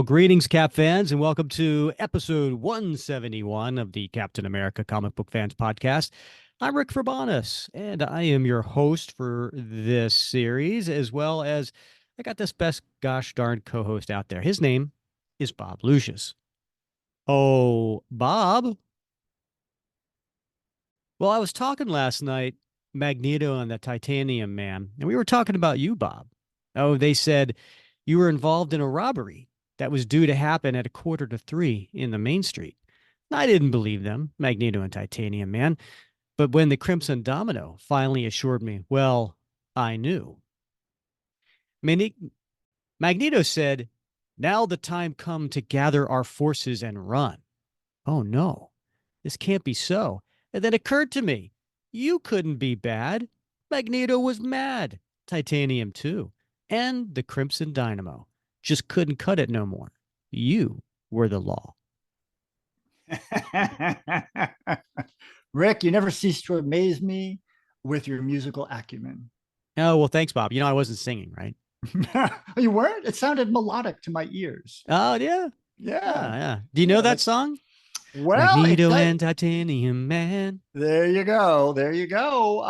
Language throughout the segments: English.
Well, greetings, Cap fans, and welcome to episode 171 of the Captain America Comic Book Fans Podcast. I'm Rick Verbanis, and I am your host for this series, as well as I got this best gosh darn co-host out there. His name is Bob Lucius. Oh, Bob. Well, I was talking last night, Magneto and the Titanium Man, and we were talking about you, Bob. Oh, they said you were involved in a robbery that was due to happen at 2:45 in the Main Street. I didn't believe them, Magneto and Titanium Man, but when the Crimson Domino finally assured me, well, I knew. Magneto said, now the time come to gather our forces and run. Oh no, this can't be so. And then it occurred to me, you couldn't be bad. Magneto was mad. Titanium too. And the Crimson Dynamo just couldn't cut it no more. You were the law. Rick, you never cease to amaze me with your musical acumen. Oh, well, thanks, Bob. You know, I wasn't singing, right? You weren't? It sounded melodic to my ears. Oh, yeah. Yeah. Yeah. Do you know that song? Well, Magneto and Titanium Man. There you go. There you go.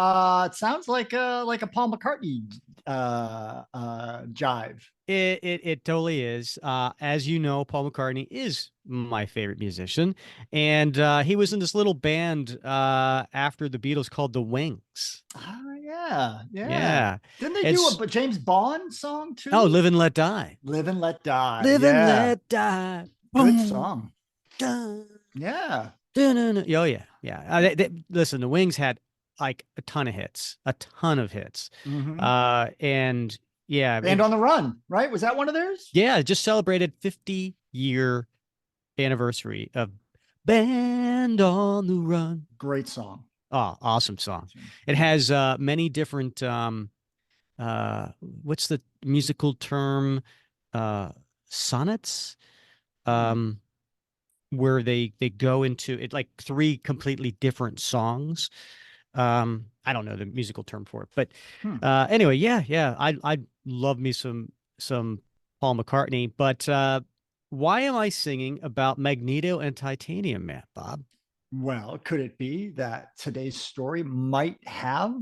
It sounds like a Paul McCartney jive. It totally is. As you know, Paul McCartney is my favorite musician, and he was in this little band after the Beatles called the Wings. Oh yeah, yeah. Yeah. Didn't they do a James Bond song too? Oh, Live and Let Die. Live and Let Die. Live and Let Die. Good Boom. song. Dun. Yeah. Dun, dun, dun. Oh yeah, yeah. Listen, the Wings had like a ton of hits. Mm-hmm. And yeah, Band on the Run, right? Was that one of theirs? Yeah, it just celebrated 50-year anniversary of Band on the Run. Great song. Oh, awesome song. It has many different what's the musical term? Sonnets. Where they go into it, like three completely different songs. I don't know the musical term for it, but anyway, yeah. I love me some Paul McCartney, but why am I singing about Magneto and Titanium Man, Bob? Well, could it be that today's story might have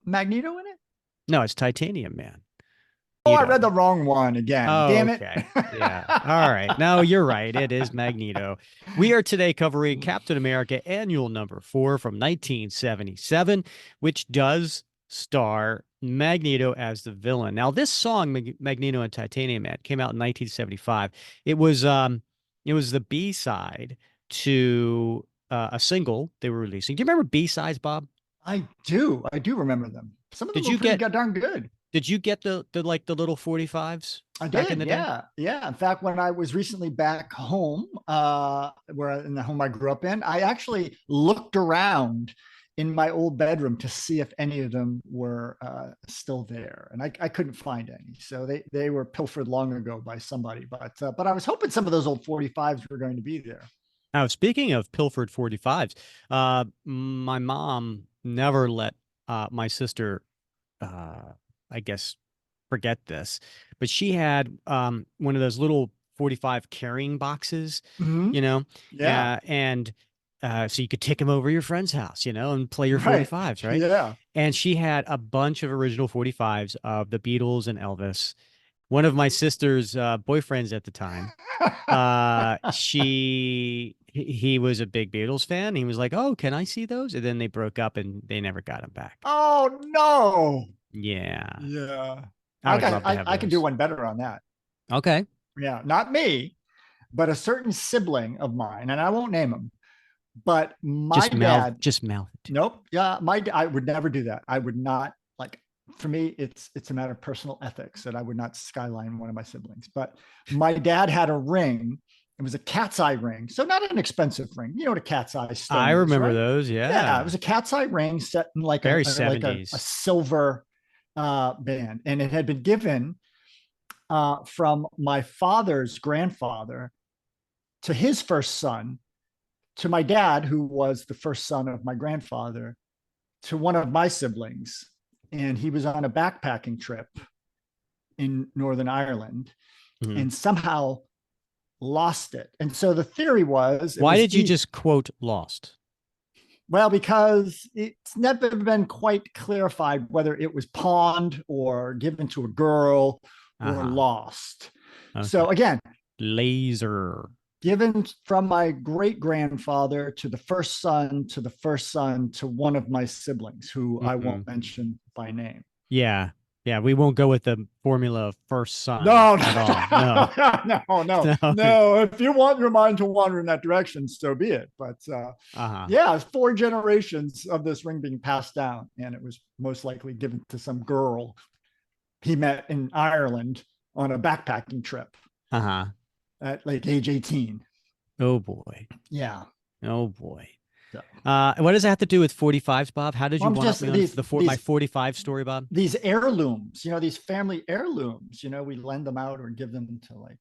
Magneto in it? No, it's Titanium Man. Oh, I read the wrong one again. Oh, damn it. Okay. Yeah. All right. No, you're right. It is Magneto. We are today covering Captain America Annual Number 4 from 1977, which does star Magneto as the villain. Now, this song, Magneto and Titanium Man, came out in 1975. It was the B-side to a single they were releasing. Do you remember B-sides, Bob? I do remember them. Some of them got darn good. Did you get the little 45s? I did. In the day? Yeah. In fact, when I was recently back home, in the home I grew up in, I actually looked around in my old bedroom to see if any of them were still there, and I couldn't find any. So they were pilfered long ago by somebody. But I was hoping some of those old 45s were going to be there. Now, speaking of pilfered 45s, my mom never let my sister, I guess, forget this, but she had one of those little 45 carrying boxes, you know? Yeah. And so you could take them over your friend's house, and play your 45s, right? Yeah. And she had a bunch of original 45s of the Beatles and Elvis. One of my sister's boyfriends at the time, he was a big Beatles fan. He was like, "Oh, can I see those?" And then they broke up and they never got them back. Oh no. Yeah. Yeah. I can do one better on that. Okay. Yeah. Not me, but a certain sibling of mine, and I won't name him, but my dad. Just mouth it. Nope. Yeah. I would never do that. I would not, like, for me, it's a matter of personal ethics that I would not skyline one of my siblings. But my dad had a ring. It was a cat's eye ring. So not an expensive ring. You know what a cat's eye stone I remember is, right? those. Yeah. Yeah. It was a cat's eye ring set in like Very a 70s. a silver band. And it had been given from my father's grandfather to his first son, to my dad, who was the first son of my grandfather, to one of my siblings. And he was on a backpacking trip in Northern Ireland. Mhm. and somehow lost it. And so the theory was it Why was did you just quote lost? well, because it's never been quite clarified whether it was pawned or given to a girl or Uh-huh. lost. Okay. So again, Laser. given from my great grandfather to the first son to the first son to one of my siblings, who I Hmm. won't mention by name. Yeah. Yeah. We won't go with the formula of first son No, at all. No. no, no, No. no. If you want your mind to wander in that direction, so be it. But Uh-huh. yeah, it's 4 generations of this ring being passed down, and it was most likely given to some girl he met in Ireland on a backpacking trip Uh-huh. at like age 18. Oh boy. Yeah. Oh boy. So, What does that have to do with 45s, Bob? How did well, you I'm one up just me on my these 45 story, Bob? these heirlooms, these family heirlooms, we lend them out or give them to like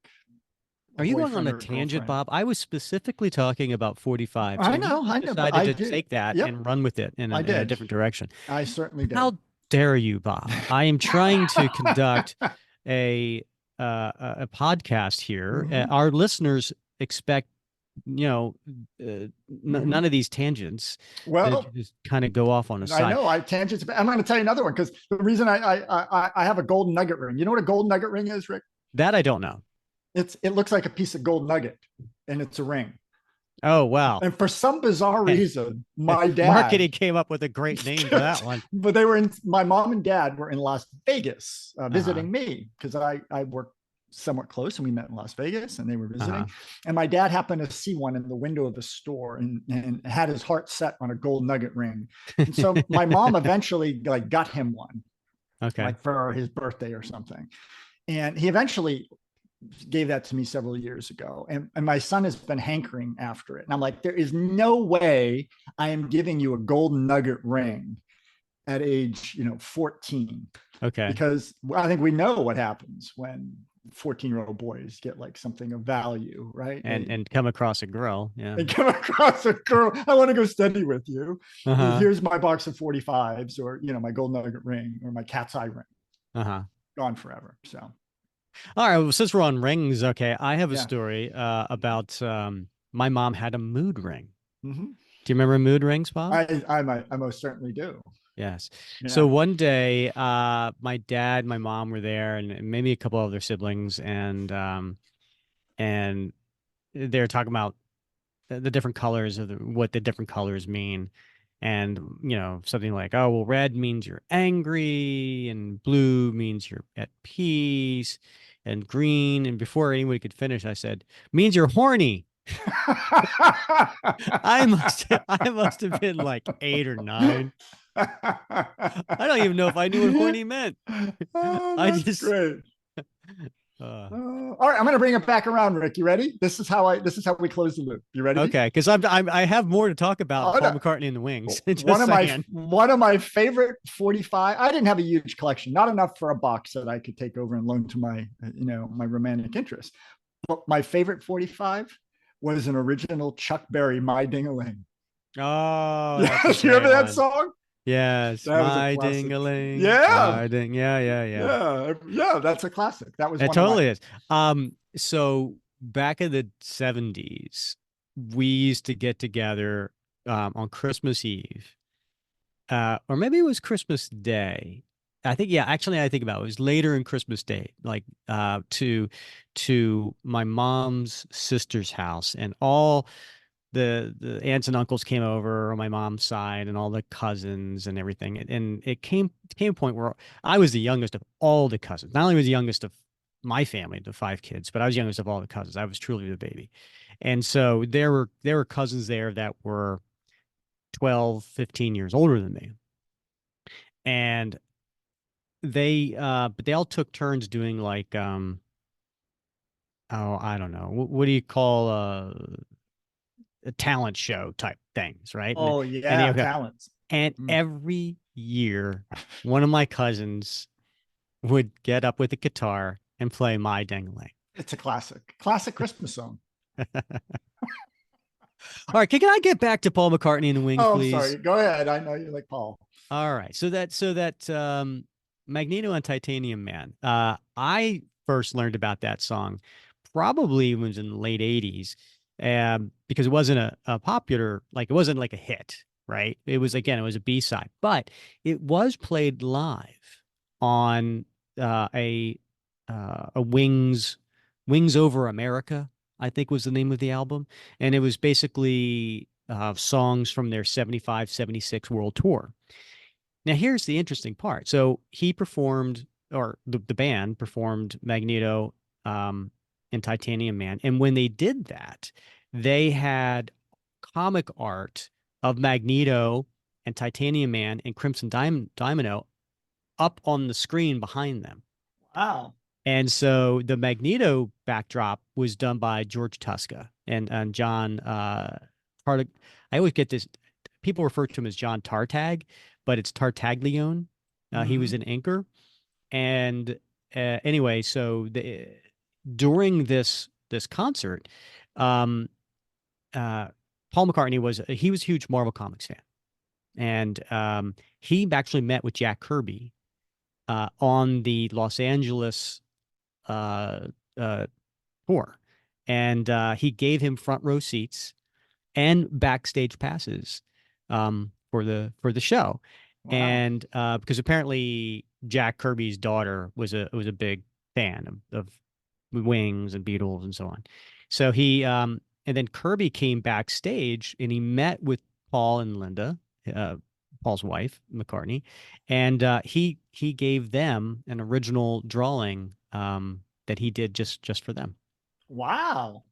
a Are you going on boyfriend a or a tangent, girlfriend. Know. Bob? I was specifically talking about 45s, and you I know, but decided I to did. take that Yep, and run with it I in a did. different direction. I certainly did. How dare you, Bob? I am trying to conduct a a podcast here. Mm-hmm, Our listeners expect, mm-hmm. none of these tangents to Well, just kind of go off on a I side. know I tangents. I'm going to tell you another one because the reason I have a golden nugget ring. You know what a golden nugget ring is, Rick? That I don't know. It looks like a piece of gold nugget, and it's a ring. Oh, wow. And for some bizarre reason, my dad, Marketing came up with a great name for that one. but they were in. My mom and dad were in Las Vegas Uh-huh. visiting me because I worked somewhat close, and we met in Las Vegas, and they were Uh-huh. visiting. And my dad happened to see one in the window of the store, and had his heart set on a gold nugget ring. And so my mom eventually like got him one, Okay. like for his birthday or something. And he eventually gave that to me several years ago. And my son has been hankering after it. And I'm like, there is no way I am giving you a golden nugget ring at age, 14, Okay. because I think we know what happens when 14-year-old boys get like something of value, right? And come across a girl. Yeah. They come across a girl. I want to go study with you. Uh-huh. Here's my box of 45s, or, my gold nugget ring, or my cat's eye ring. Uh-huh. Gone forever. So, All right. Well, since we're on rings, okay, I have a yeah. story about my mom had a mood ring. Mm-hmm. Do you remember mood rings, Bob? I most certainly do. Yes. So Yeah. one day, my dad, my mom were there, and maybe a couple other siblings, and they're talking about the different colors of what the different colors mean. And, something like, oh, well, red means you're angry, and blue means you're at peace, and green. And before anybody could finish, I said, means you're horny. I must have been like 8 or 9. I don't even know if I knew what horny meant. Oh, I that's just, great. uh, All right, I'm going to bring it back around, Rick. You ready? This is how we close the loop. You ready? okay, because I have more to talk about Oh, Paul no. McCartney and the Wings. Just saying. One of my favorite 45. I didn't have a huge collection, not enough for a box that I could take over and loan to my my romantic interest. But my favorite 45 was an original Chuck Berry "My Ding-a-ling." Oh, that's Yeah, a you great remember that one. song? Yes, That was a my classic. ding-a-ling, Yeah, my ding. Yeah, yeah, yeah. yeah. That's a classic. That was It one of my. totally is. So back in the 70s, we used to get together on Christmas Eve, or maybe it was Christmas Day. I think, yeah, actually, I think about it. It was later in Christmas Day, like to my mom's sister's house, and all the aunts and uncles came over on my mom's side, and all the cousins and everything. And it came a point where I was the youngest of all the cousins. Not only was the youngest of my family, the 5 kids, but I was youngest of all the cousins. I was truly the baby. And so there were cousins there that were 12, 15 years older than me. And but they all took turns doing like oh, I don't know. What do you call a talent show type things, right? And Oh and they yeah, okay. talents. And Mm. every year, one of my cousins would get up with a guitar and play My Ding-a-Ling. It's a classic Christmas song. All right, can I get back to Paul McCartney and the Wings, Oh, I'm please? sorry. Go ahead. I know you like Paul. All right, so that Magneto and Titanium Man. I first learned about that song probably was in the late 80s, because it wasn't a popular, like it wasn't like a hit, right? It was, again, it was a B-side, but it was played live on a Wings Over America, I think was the name of the album. And it was basically songs from their 75, 76 world tour. Now, here's the interesting part. So he performed, or the band performed Magneto and Titanium Man. And when they did that, they had comic art of Magneto and Titanium Man and Crimson Dynamo up on the screen behind them. Wow. And so the Magneto backdrop was done by George Tuska and John I always get this. People refer to him as John Tartag, but it's Tartaglione. He was Mm-hmm. an inker, and anyway, so during this concert, um, Paul McCartney was a huge Marvel Comics fan, and he actually met with Jack Kirby on the Los Angeles uh, uh, tour, and he gave him front row seats and backstage passes for the show, Wow. and because apparently Jack Kirby's daughter was a big fan of Wings and Beatles and so on. So he and then Kirby came backstage and he met with Paul and Linda, uh, Paul's wife, McCartney, and he gave them an original drawing that he did just for them. Wow.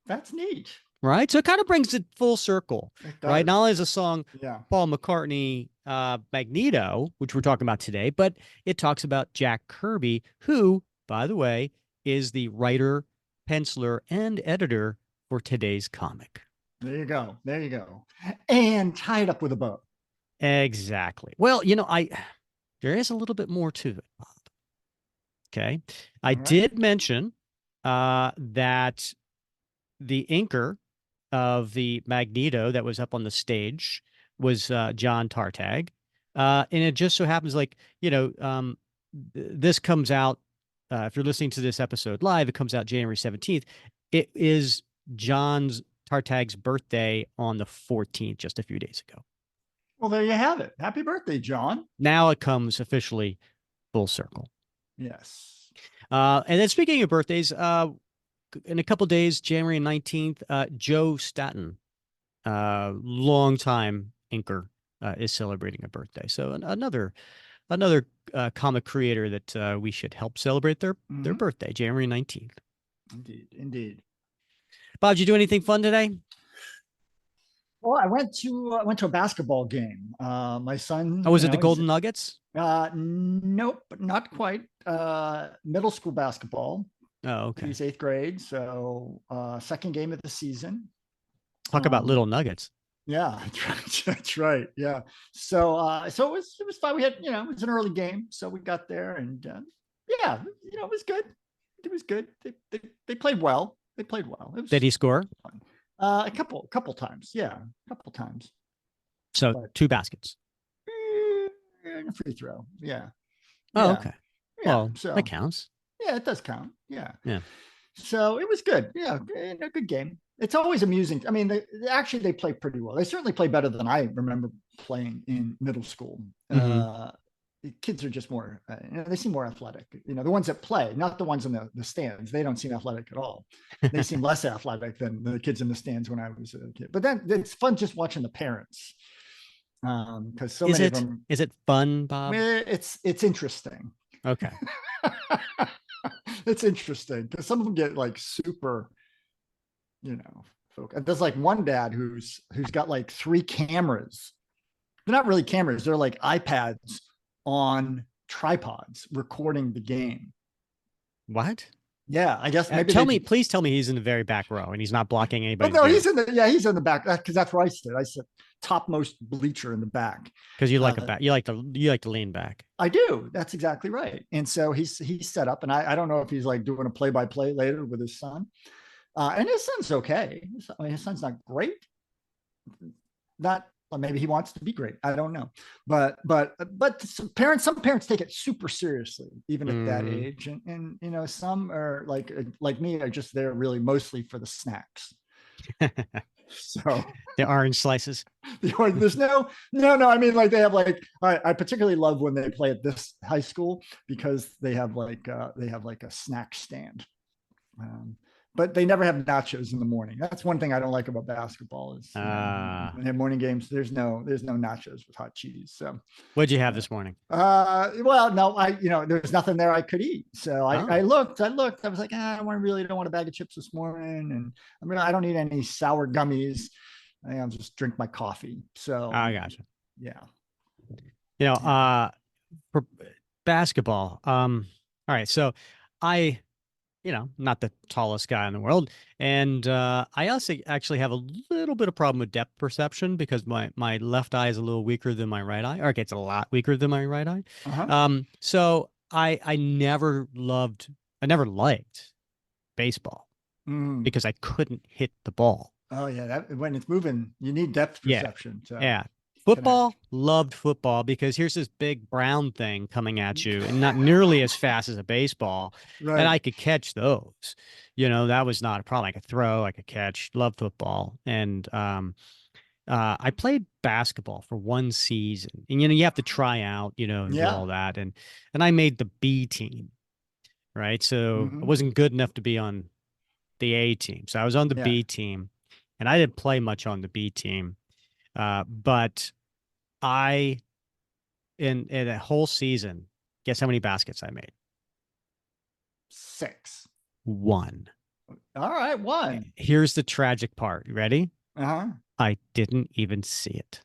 That's neat. Right. So it kind of brings it full circle, It right? Not does. only is a song Yeah. Paul McCartney, Magneto, which we're talking about today, but it talks about Jack Kirby, who, by the way, is the writer, penciler, and editor for today's comic. There you go. There you go. And tie it up with a bow. Exactly. Well, there is a little bit more to it, Bob. Okay. I All right. did mention that the inker of the Magneto that was up on the stage was John Tartag. And it just so happens, like, this comes out, if you're listening to this episode live, it comes out January 17th. It is John's Tartag's birthday on the 14th, just a few days ago. Well, there you have it. Happy birthday, John. Now it comes officially full circle. Yes. And then speaking of birthdays, in a couple days, January 19th, Joe Staton, long time inker, is celebrating a birthday. So another comic creator that we should help celebrate their Mm-hmm. birthday, January 19th. Indeed. Indeed. Bob, did you do anything fun today? Well, I went to a basketball game. My son, Oh, was it the Golden Nuggets? nope, not quite. Middle school basketball. Oh, okay. He's eighth grade, so second game of the season. Talk about Um, little nuggets. yeah, that's right. That's right. Yeah. So it was fun. We had it was an early game, so we got there, and yeah, it was good. It was good. They played well. They played well. It Did was he score? fun. A couple times. Yeah, a couple times. So But 2 baskets. a free throw. Yeah. Oh, Yeah. okay. Yeah. Well, that So counts. yeah, it does count. Yeah. Yeah. So it was good. Yeah, a good game. It's always amusing. I mean, actually they play pretty well. They certainly play better than I remember playing in middle school. Hmm. The kids are just more, they seem more athletic. The ones that play, not the ones in the stands. They don't seem athletic at all. They seem less athletic than the kids in the stands when I was a kid. But then it's fun just watching the parents, because so Is many of it them. is it fun, Bob? It's interesting. Okay. It's interesting because some of them get like super, focused. There's like one dad who's got like 3 cameras. They're not really cameras, they're like iPads on tripods recording the game. What? Yeah, I guess maybe Please tell me he's in the very back row and he's not blocking But anybody's no, view. he's in the back because that's where I sit. I sit topmost bleacher in the back. Because you like a back, you like to lean back. I do. That's exactly right. And so he's set up, and I don't know if he's like doing a play-by-play later with his son. And his son's okay. His son's not great. Not maybe he wants to be great. I don't know, but some parents take it super seriously, even at that age, and some are like me, are just there really mostly for the snacks. So the orange slices. There's no. I mean, like they have I particularly love when they play at this high school because they have like a snack stand. But they never have nachos in the morning. That's one thing I don't like about basketball is when they have morning games, there's no nachos with hot cheese. So what'd you have this morning? Well, no, there's nothing there I could eat. So I looked, I was like, I really don't want a bag of chips this morning. And I don't need any sour gummies. I'll just drink my coffee. So I gotcha. Yeah. For basketball. All right. So not the tallest guy in the world. And I also actually have a little bit of problem with depth perception because my left eye is a little weaker than my right eye. Or okay, it's a lot weaker than my right eye. So I never liked baseball because I couldn't hit the ball. Oh yeah, when it's moving, you need depth perception. Yeah. Football, loved football because here's this big brown thing coming at you and not nearly as fast as a baseball. Right. And I could catch those. That was not a problem. I could throw, I could catch, loved football. And I played basketball for one season. And you have to try out, and do all that. And I made the B team. Right. So I wasn't good enough to be on the A team. So I was on the B team. And I didn't play much on the B team. But in a whole season, guess how many baskets I made? 6. 1. All right, 1. Here's the tragic part. You ready? I didn't even see it.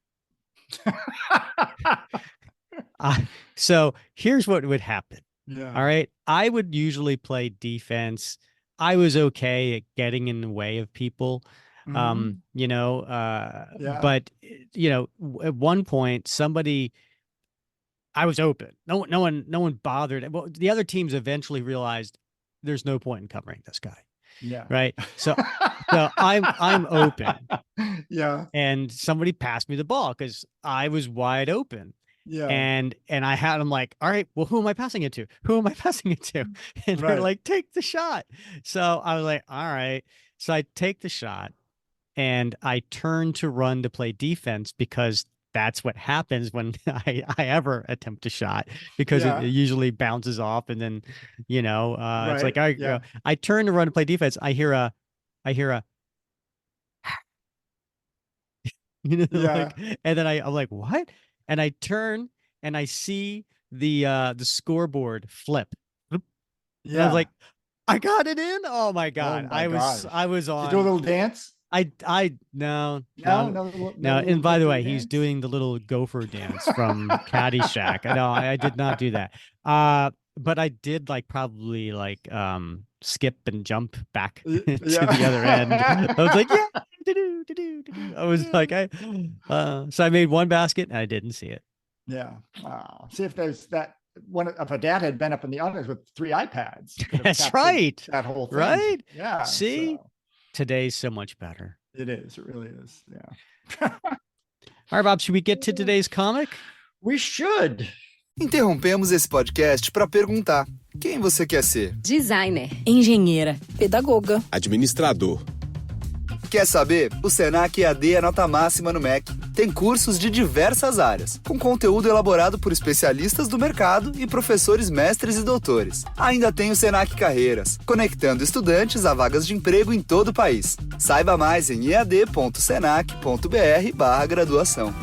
So here's what would happen. Yeah. All right. I would usually play defense. I was okay at getting in the way of people. But at one point I was open. No one bothered. Well, the other teams eventually realized there's no point in covering this guy. Yeah. Right. So I'm open. Yeah. And somebody passed me the ball because I was wide open. Yeah. And I had them like, all right, well, who am I passing it to? Who am I passing it to? And they're like, take the shot. So I was like, all right. So I take the shot. And I turn to run to play defense because that's what happens when I ever attempt a shot because it usually bounces off and then, it's like I turn to run to play defense. I hear a, and then I'm like, what? And I turn and I see the scoreboard flip. And I was like, I got it in. Oh my God. I was on. Did you do a little dance? No. No. And by the way, he's doing the little gopher dance from Caddyshack. No, I did not do that. But I did probably skip and jump back to the other end. I was like, I was like, so I made one basket and I didn't see it. Yeah. See if there's that. One if a dad had been up in the audience with 3 iPads. That's right. That whole thing. Right. Yeah. See. Today's so much better. It is. It really is. Yeah. All right, Bob, should we get to today's comic? We should. Interrompemos esse podcast para perguntar: quem você quer ser? Designer, engenheira, pedagoga, administrador. Quer saber? O Senac EAD é nota máxima no MEC. Tem cursos de diversas áreas, com conteúdo elaborado por especialistas do mercado e professores mestres e doutores. Ainda tem o Senac Carreiras, conectando estudantes a vagas de emprego em todo o país. Saiba mais em ead.senac.br/graduação.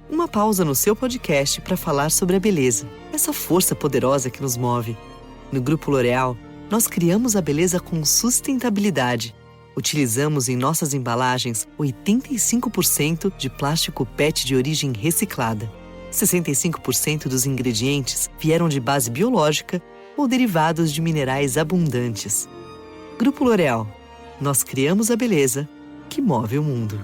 Uma pausa no seu podcast para falar sobre a beleza, essa força poderosa que nos move. No Grupo L'Oréal, nós criamos a beleza com sustentabilidade. Utilizamos em nossas embalagens 85% de plástico PET de origem reciclada. 65% dos ingredientes vieram de base biológica ou derivados de minerais abundantes. Grupo L'Oréal, nós criamos a beleza que move o mundo.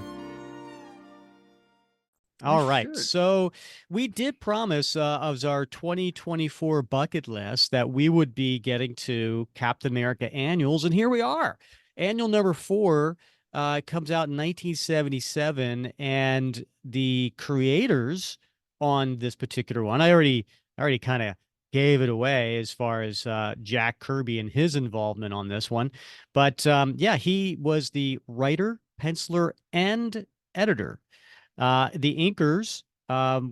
All right. So we did promise of our 2024 bucket list that we would be getting to Captain America annuals. And here we are. Annual number 4 comes out in 1977, and the creators on this particular one, I already kind of gave it away as far as Jack Kirby and his involvement on this one. But yeah, he was the writer, penciler, and editor. The inkers,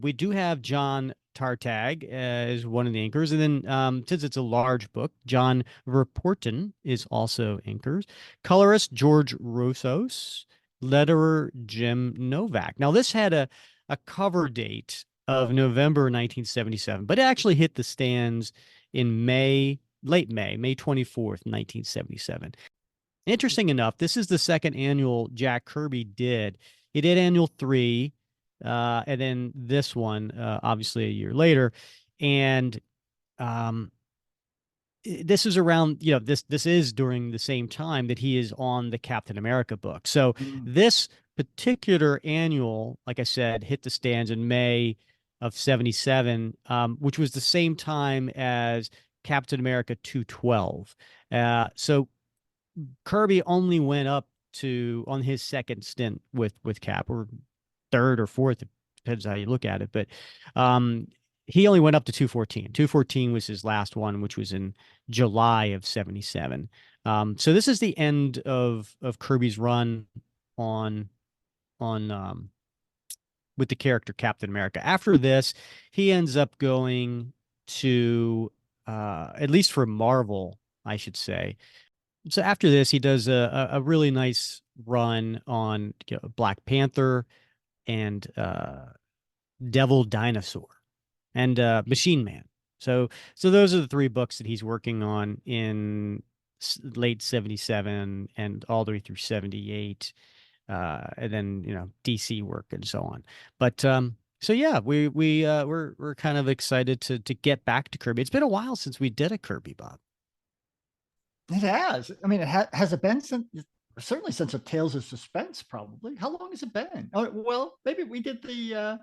we do have John Tartag as one of the inkers. And then since it's a large book, John Verporten is also inkers. Colorist George Rosos, letterer Jim Novak. Now, this had a cover date of November 1977, but it actually hit the stands in late May 24th, 1977. Interesting enough, this is the second annual Jack Kirby did. He did annual 3, and then this one, obviously a year later. And this is around, this is during the same time that he is on the Captain America book. So this particular annual, like I said, hit the stands in May of 77, which was the same time as Captain America 212. So Kirby only went up to on his second stint with Cap, or third or fourth, depends how you look at it. But he only went up to 214. 214 was his last one, which was in July of 77. So this is the end of Kirby's run on with the character Captain America. After this, he ends up going to at least for Marvel, I should say. So after this, he does a really nice run on Black Panther and Devil Dinosaur and Machine Man. So those are the 3 books that he's working on in late 77 and all the way through 78, and then DC work and so on. But so yeah, we're kind of excited to get back to Kirby. It's been a while since we did a Kirby, Bob. It has. I mean, has it been since, certainly since of Tales of Suspense, probably. How long has it been? Oh, well, maybe we did the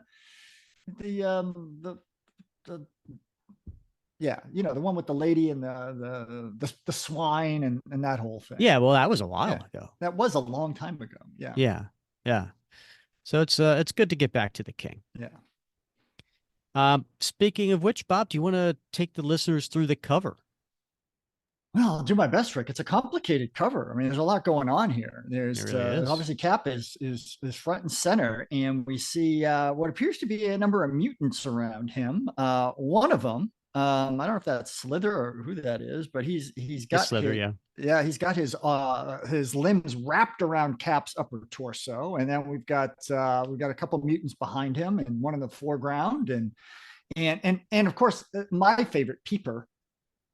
yeah, the one with the lady and the swine and that whole thing. Yeah, well, that was a while ago. That was a long time ago. Yeah. Yeah. So it's good to get back to the King. Yeah. Speaking of which, Bob, do you want to take the listeners through the cover? Well, I'll do my best, Rick. It's a complicated cover. I mean, there's a lot going on here. There's really obviously Cap is front and center, and we see what appears to be a number of mutants around him. One of them, I don't know if that's Slither or who that is, but he's got Slither, he's got his limbs wrapped around Cap's upper torso, and then we've got a couple of mutants behind him, and one in the foreground, and of course my favorite, Peeper.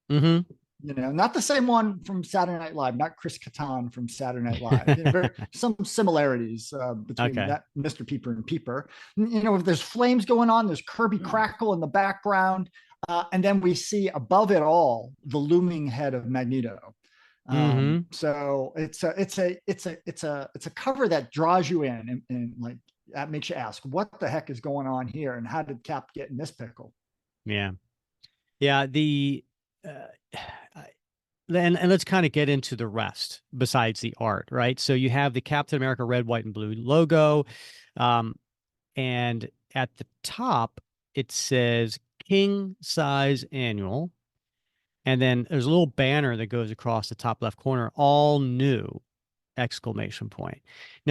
Mm-hmm. Not the same one from Saturday Night Live, not Chris Kattan from Saturday Night Live. Some similarities between that Mr. Peeper and Peeper. There's flames going on. There's Kirby Crackle in the background, and then we see above it all the looming head of Magneto. So it's a cover that draws you in, and like that makes you ask, what the heck is going on here, and how did Cap get in this pickle? Yeah. And let's kind of get into the rest besides the art, right? So you have the Captain America red, white, and blue logo. And at the top, it says King Size Annual. And then there's a little banner that goes across the top left corner, all new, ! Now,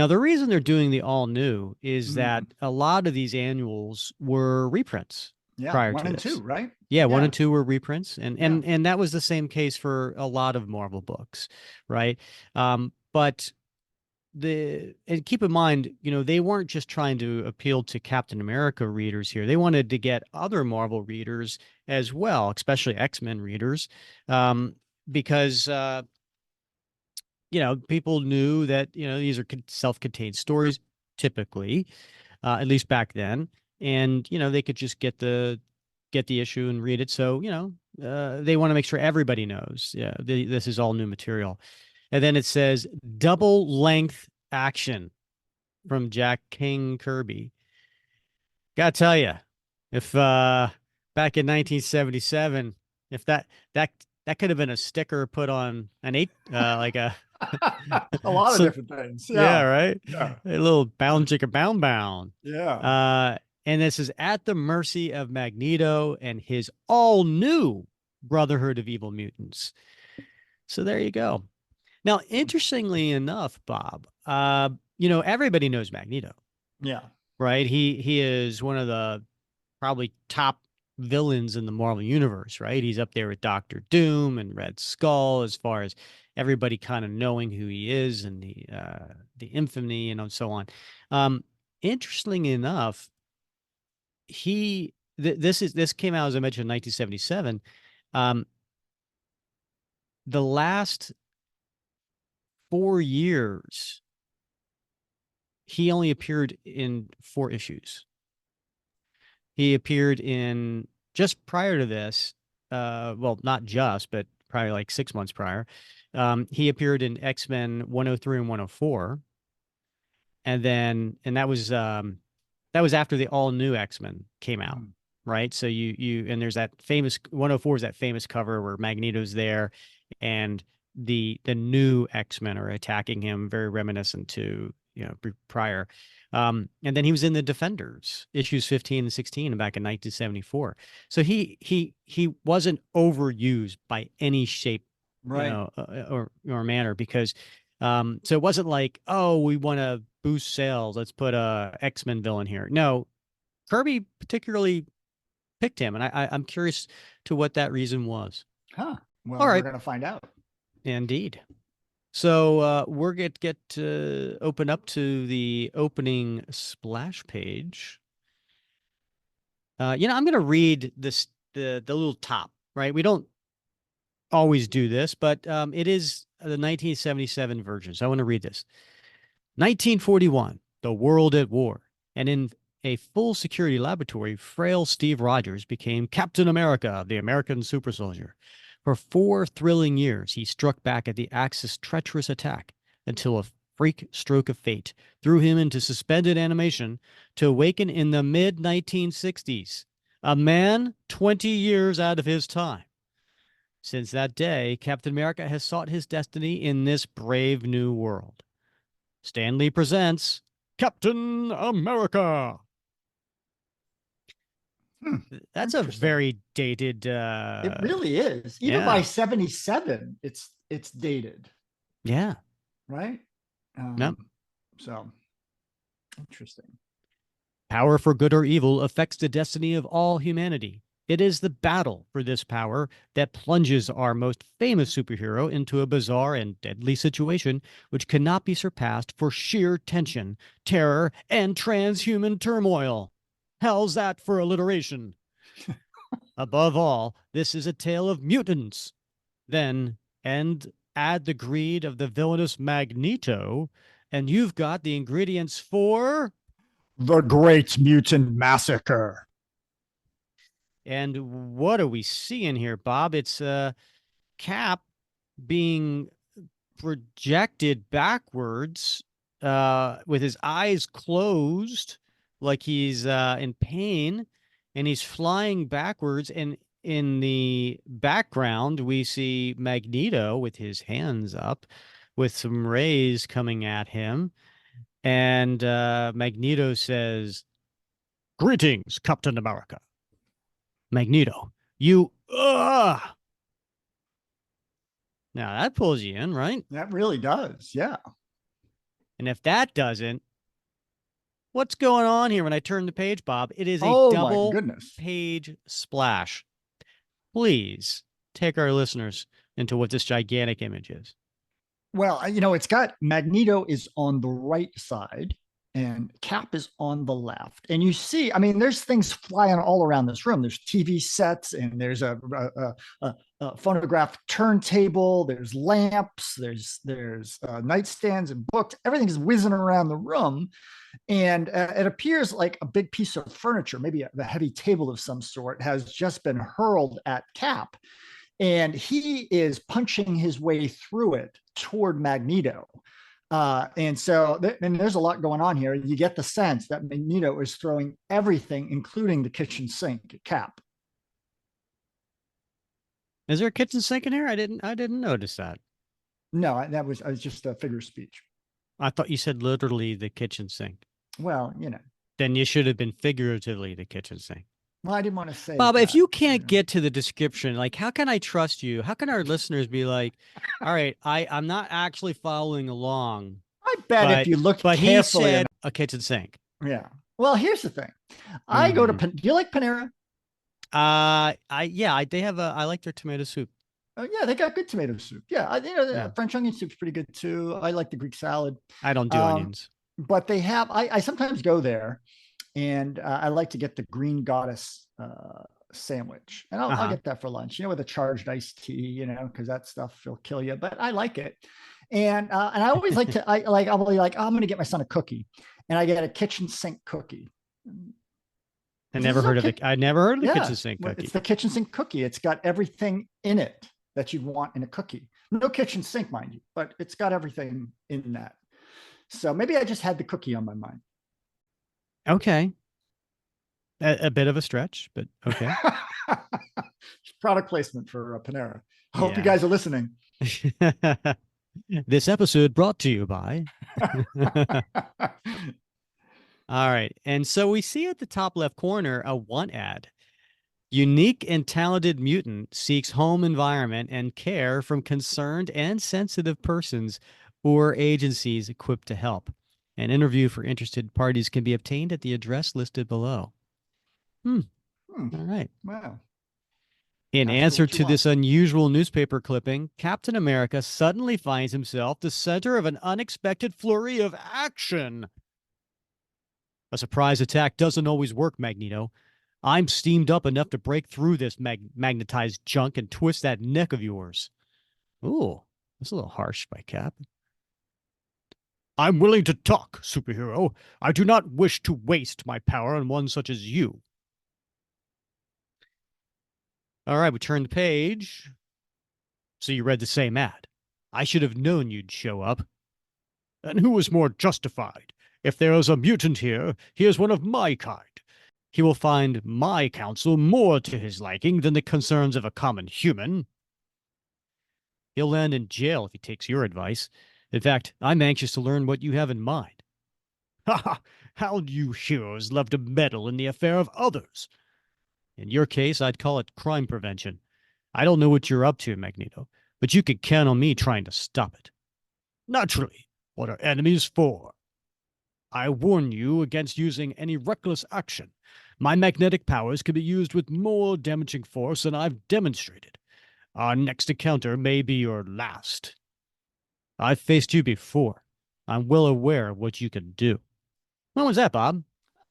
the reason they're doing the all new is that a lot of these annuals were reprints. Yeah, 1 and 2, right? Yeah, 1 and 2 were reprints, and that was the same case for a lot of Marvel books, right? But and keep in mind, they weren't just trying to appeal to Captain America readers here. They wanted to get other Marvel readers as well, especially X-Men readers, because people knew that these are self-contained stories typically, at least back then. And they could just get the issue and read it. So they want to make sure everybody knows. Yeah, this is all new material. And then it says double length action from Jack King Kirby. Gotta tell you, if back in 1977, if that could have been a sticker put on an 8, like a A lot of So- different things. Yeah, Yeah. right. Yeah. A little bound chicka bound bound. Yeah. And this is at the mercy of Magneto and his all new Brotherhood of Evil Mutants. So there you go. Now, interestingly enough, Bob, everybody knows Magneto, Yeah. right? He is one of the probably top villains in the Marvel universe, right? He's up there with Doctor Doom and Red Skull as far as everybody kind of knowing who he is and the infamy and so on. Interestingly enough, this came out, as I mentioned, in 1977. Um, the last 4 years, he only appeared in 4 issues. He appeared in just prior to this, well, not just, but probably like 6 months prior. He appeared in X-Men 103 and 104. And that was after the all new X-Men came out. Right. So and there's that famous 104 is that famous cover where Magneto's there and the new X-Men are attacking him, very reminiscent to, prior. And then he was in the Defenders issues 15 and 16 back in 1974. So he wasn't overused by any shape, Right. or manner, because so it wasn't like, oh, we want to boost sales, let's put a X-Men villain here. No, Kirby particularly picked him, and I'm curious to what that reason was. Huh. Well, All right. we're going to find out. Indeed. So we're going to get open up to the opening splash page. I'm going to read the little top, right? We don't always do this, but it is the 1977 version. So I want to read this. 1941, the world at war, and in a full security laboratory, frail Steve Rogers became Captain America, the American super soldier. For 4 thrilling years, he struck back at the Axis' treacherous attack until a freak stroke of fate threw him into suspended animation to awaken in the mid-1960s, a man 20 years out of his time. Since that day, Captain America has sought his destiny in this brave new world. Stan Lee presents Captain America. That's a very dated. It really is. Even by 77, it's dated. Yeah. Right. Yep. So interesting. Power for good or evil affects the destiny of all humanity. It is the battle for this power that plunges our most famous superhero into a bizarre and deadly situation which cannot be surpassed for sheer tension, terror, and transhuman turmoil. How's that for alliteration? Above all, this is a tale of mutants. Then, and add the greed of the villainous Magneto, and you've got the ingredients for the Great Mutant Massacre. And what are we seeing here, Bob? It's Cap being projected backwards with his eyes closed, like he's in pain, and he's flying backwards. And in the background, we see Magneto with his hands up with some rays coming at him. And Magneto says, "Greetings, Captain America." Magneto, you, Now that pulls you in, right? That really does. Yeah. And if that doesn't, what's going on here when I turn the page, Bob? It is a double page splash. Please take our listeners into what this gigantic image is. Well, it's got Magneto is on the right side and Cap is on the left. And you see, there's things flying all around this room. There's TV sets and there's a phonograph turntable. There's lamps. There's nightstands and books. Everything's whizzing around the room. And it appears like a big piece of furniture, maybe a heavy table of some sort, has just been hurled at Cap. And he is punching his way through it toward Magneto. And so there's a lot going on here. You get the sense that Magneto is throwing everything, including the kitchen sink, at Cap. Is there a kitchen sink in here? I didn't notice that. No, that was just a figure of speech. I thought you said literally the kitchen sink. Well, Then you should have been figuratively the kitchen sink. well, I didn't want to say Bob, that, if you can't get to the description, like, how can I trust you? How can our listeners be like, all right, I'm not actually following along, I bet if you looked but he carefully said a kitchen sink. yeah. Well, here's the thing. I go to do you like Panera? They have I like their tomato soup. Oh, yeah, they got good tomato soup. Yeah, French onion soup's pretty good too. I like the Greek salad. I don't do onions. But they have, I sometimes go there and I like to get the Green Goddess sandwich. And I'll get that for lunch, with a charged iced tea, because that stuff will kill you, but I like it. And I always like to, I'll be like, oh, I'm going to get my son a cookie. And I get a kitchen sink cookie. I never heard of the kitchen sink cookie. It's the kitchen sink cookie. It's got everything in it that you'd want in a cookie. No kitchen sink, mind you, but it's got everything in that. So maybe I just had the cookie on my mind. Okay. A bit of a stretch, but okay. Product placement for Panera. Hope you guys are listening. This episode brought to you by. All right. And so we see at the top left corner a want ad. Unique and talented mutant seeks home environment and care from concerned and sensitive persons or agencies equipped to help. An interview for interested parties can be obtained at the address listed below. All right. Wow. In answer to this unusual newspaper clipping, Captain America suddenly finds himself the center of an unexpected flurry of action. A surprise attack doesn't always work, Magneto. I'm steamed up enough to break through this magnetized junk and twist that neck of yours. Ooh, that's a little harsh by Cap. I'm willing to talk, superhero. I do not wish to waste my power on one such as you. All right, we turn the page. So you read the same ad. I should have known you'd show up. And who is more justified? If there is a mutant here, he is one of my kind. He will find my counsel more to his liking than the concerns of a common human. He'll land in jail if he takes your advice. In fact, I'm anxious to learn what you have in mind. Ha ha! How do you heroes love to meddle in the affair of others? In your case, I'd call it crime prevention. I don't know what you're up to, Magneto, but you can count on me trying to stop it. Naturally, what are enemies for? I warn you against using any reckless action. My magnetic powers can be used with more damaging force than I've demonstrated. Our next encounter may be your last. I've faced you before. I'm well aware of what you can do. When was that, Bob?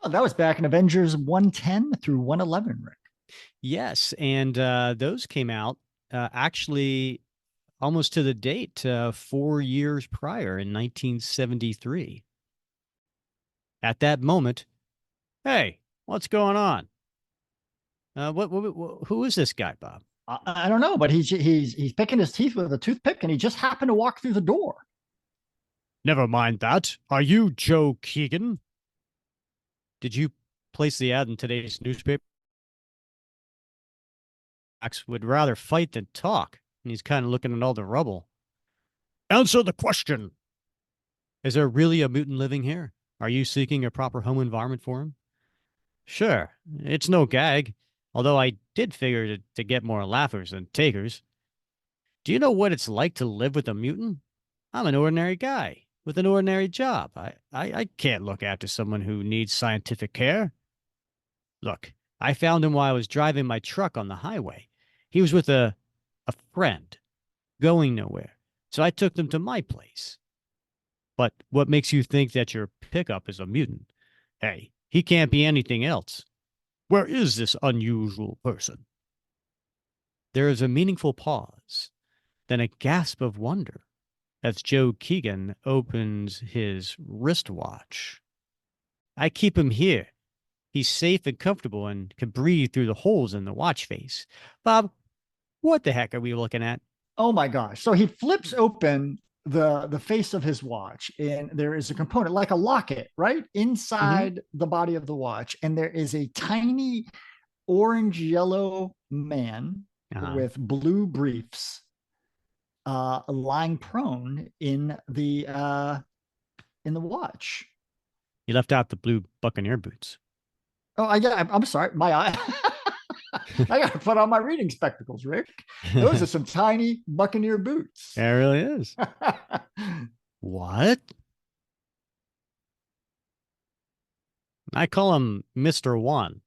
Oh, that was back in Avengers 110 through 111, Rick. Yes, and those came out actually almost to the date, 4 years prior in 1973. At that moment, hey, what's going on? Who is this guy, Bob? I don't know, but he's picking his teeth with a toothpick, and he just happened to walk through the door. Never mind that. Are you Joe Keegan? Did you place the ad in today's newspaper? Max would rather fight than talk, and he's kind of looking at all the rubble. Answer the question. Is there really a mutant living here? Are you seeking a proper home environment for him? Sure, it's no gag, although I did figure to get more laughers than takers. Do you know what it's like to live with a mutant? I'm an ordinary guy with an ordinary job. I can't look after someone who needs scientific care. Look, I found him while I was driving my truck on the highway. He was with a friend, going nowhere, so I took them to my place. But what makes you think that your pickup is a mutant? Hey, he can't be anything else. Where is this unusual person? There is a meaningful pause, then a gasp of wonder as Joe Keegan opens his wristwatch. I keep him here. He's safe and comfortable and can breathe through the holes in the watch face. Bob, what the heck are we looking at? Oh my gosh. So he flips open the face of his watch, and there is a component like a locket right inside the body of the watch, and there is a tiny orange yellow man with blue briefs lying prone in the watch. You left out the blue Buccaneer boots. Oh, yeah, I'm sorry. My eye. I got to put on my reading spectacles, Rick. Those are some tiny Buccaneer boots. It really is. What? I call him Mr. One.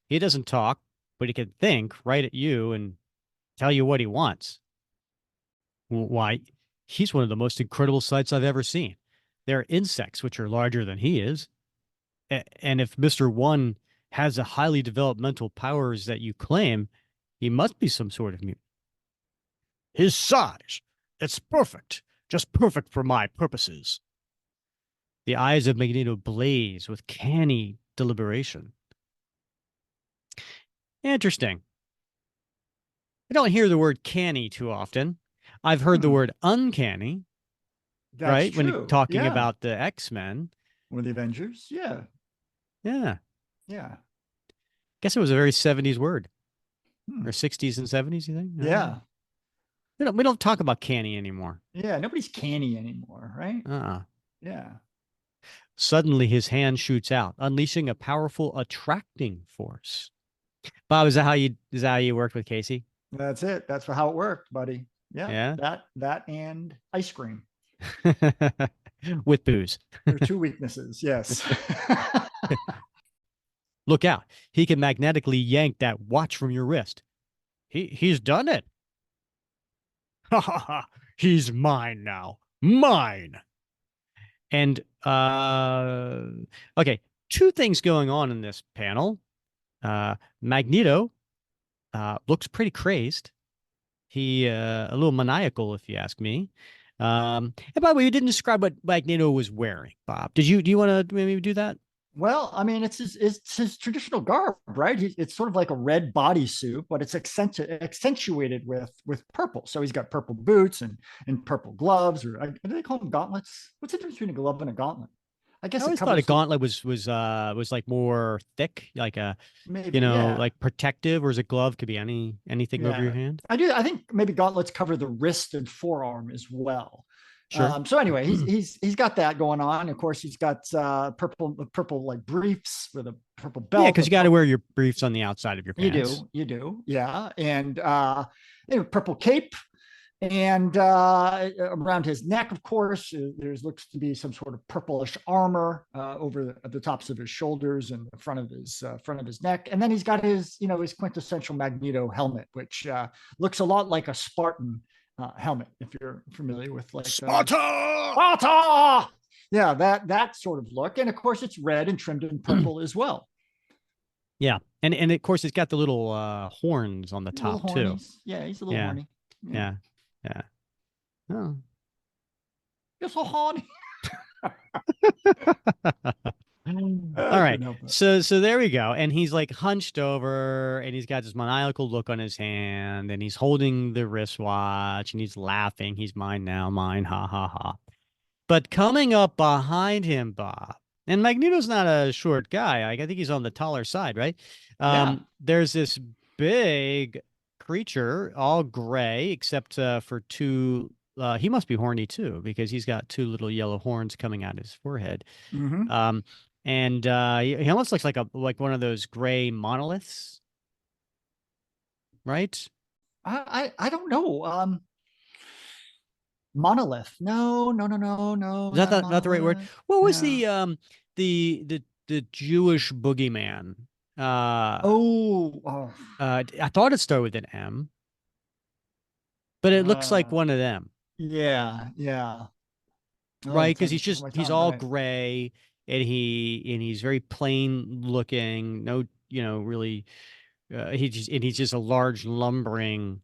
He doesn't talk, but he can think right at you and tell you what he wants. Why, he's one of the most incredible sights I've ever seen. There are insects which are larger than he is. And if Mr. One has the highly developed mental powers that you claim, he must be some sort of mutant. His size, it's perfect, just perfect for my purposes. The eyes of Magneto blaze with canny deliberation. Interesting. I don't hear the word canny too often. I've heard the word uncanny, That's right? true. When talking Yeah. about the X-Men. Or the Avengers. Yeah. Yeah. Yeah. Guess it was a very 70s word. Hmm. Or 60s and 70s, you think? Yeah. We don't talk about canny anymore. Yeah. Nobody's canny anymore, right? Uh-uh. Yeah. Suddenly his hand shoots out, unleashing a powerful attracting force. Bob, is that how you worked with Casey? That's it. That's how it worked, buddy. Yeah. Yeah. That and ice cream. With booze. There are two weaknesses. Yes. Look out. He can magnetically yank that watch from your wrist. He's done it. Ha ha ha. He's mine now. Mine. And okay, two things going on in this panel. Magneto looks pretty crazed. He a little maniacal, if you ask me. And by the way, you didn't describe what Magneto was wearing, Bob. Do you want to maybe do that? Well, I mean, it's his traditional garb, right? It's sort of like a red bodysuit, but it's accentuated with purple. So he's got purple boots and purple gloves, or do they call them gauntlets? What's the difference between a glove and a gauntlet? I guess I always thought a gauntlet was like more thick, like a maybe, yeah. like protective, whereas a glove could be anything over your Yeah. hand. I think maybe gauntlets cover the wrist and forearm as well. Sure. So anyway, he's got that going on. Of course, he's got purple like briefs with a purple belt. Yeah, because you got to wear your briefs on the outside of your pants. You do, yeah. And purple cape, and around his neck, of course, there's looks to be some sort of purplish armor over the tops of his shoulders and the front of his neck. And then he's got his his quintessential Magneto helmet, which looks a lot like a Spartan helmet, if you're familiar with like Sparta! Sparta! Yeah, that sort of look. And of course, it's red and trimmed in purple as well. Yeah, and of course, it's got the little horns on the top too. Yeah, he's a little horny. Yeah. Oh, you're so horny. All right, so there we go, and he's like hunched over, and he's got this maniacal look on his hand, and he's holding the wristwatch, and he's laughing. He's mine now, mine, ha ha ha. But coming up behind him, Bob, and Magneto's not a short guy. I think he's on the taller side, right? There's this big creature, all gray, except for two. He must be horny too, because he's got two little yellow horns coming out his forehead. Mm-hmm. And he almost looks like one of those gray monoliths, right? I don't know. Monolith? No. Is that not the right word? What was the Jewish boogeyman? I thought it started with an M, but it looks like one of them. Yeah. Right, because he's all gray. And he's very plain looking. No, really, he's just a large, lumbering,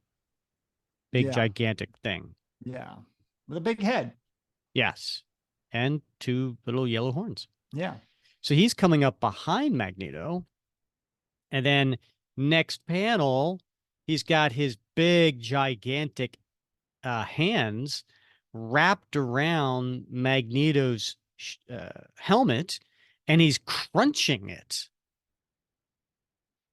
big, gigantic thing. Yeah, with a big head. Yes, and two little yellow horns. Yeah. So he's coming up behind Magneto, and then next panel, he's got his big, gigantic hands wrapped around Magneto's helmet, and he's crunching it.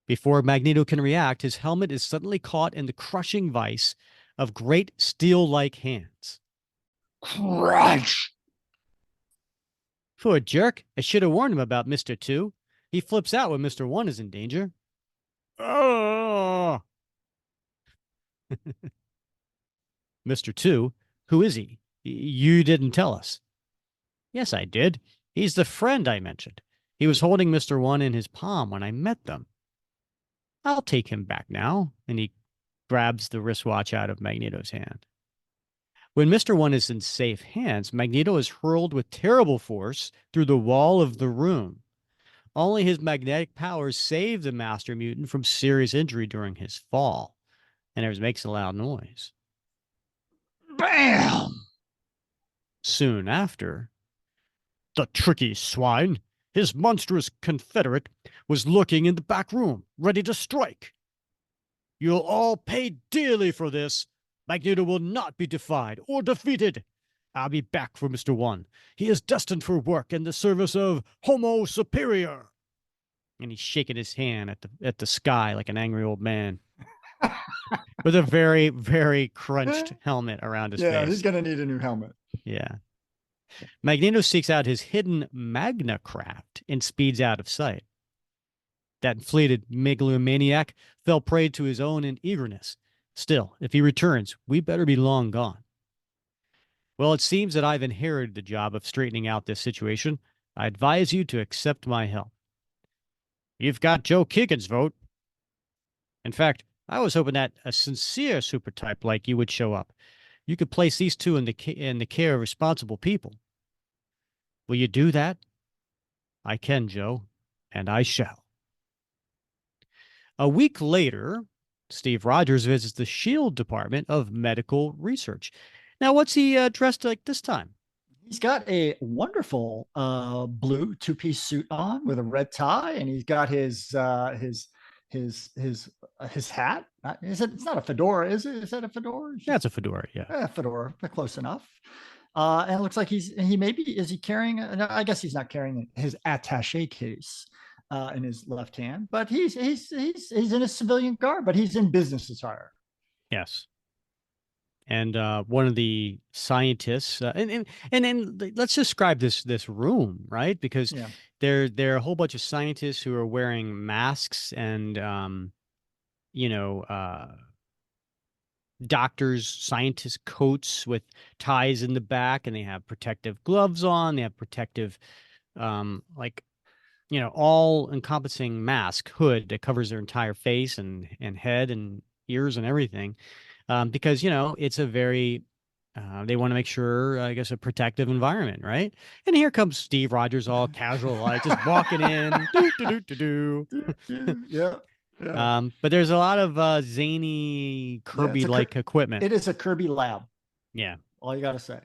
Before Magneto can react, his helmet is suddenly caught in the crushing vice of great steel-like hands. Crunch! Poor jerk. I should have warned him about Mr. 2. He flips out when Mr. 1 is in danger. Oh! Mr. 2? Who is he? You didn't tell us. Yes, I did. He's the friend I mentioned. He was holding Mr. 1 in his palm when I met them. I'll take him back now. And he grabs the wristwatch out of Magneto's hand. When Mr. 1 is in safe hands, Magneto is hurled with terrible force through the wall of the room. Only his magnetic powers save the Master Mutant from serious injury during his fall. And it makes a loud noise. Bam! Soon after, the tricky swine, his monstrous confederate, was lurking in the back room, ready to strike. You'll all pay dearly for this. Magneto will not be defied or defeated. I'll be back for Mr. 1. He is destined for work in the service of Homo Superior. And he's shaking his hand at the sky like an angry old man. With a very, very crunched helmet around his face. Yeah, he's going to need a new helmet. Yeah. Magneto seeks out his hidden Magna craft and speeds out of sight. That inflated megalomaniac fell prey to his own eagerness. Still, if he returns, we better be long gone. Well, it seems that I've inherited the job of straightening out this situation. I advise you to accept my help. You've got Joe Keegan's vote. In fact, I was hoping that a sincere super type like you would show up. You could place these two in the care of responsible people. Will you do that? I can, Joe, and I shall. A week later, Steve Rogers visits the SHIELD Department of Medical Research. Now, what's he dressed like this time? He's got a wonderful blue two-piece suit on with a red tie, and he's got his hat. It's not a fedora, is it? Is that a fedora? Yeah, it's a fedora. Yeah, fedora. Close enough. And it looks like is he carrying? I guess he's not carrying his attaché case in his left hand, but he's in a civilian garb, but he's in business attire. Yes. And one of the scientists, and let's describe this room, right? Because there are a whole bunch of scientists who are wearing masks and doctors, scientist coats with ties in the back, and they have protective gloves on. They have protective, all encompassing mask hood that covers their entire face and head and ears and everything. Because, it's a very, they want to make sure, I guess, a protective environment, right? And here comes Steve Rogers, all casual, like just walking in. Yeah. But there's a lot of zany Kirby-like equipment. It is a Kirby lab. Yeah. All you got to say.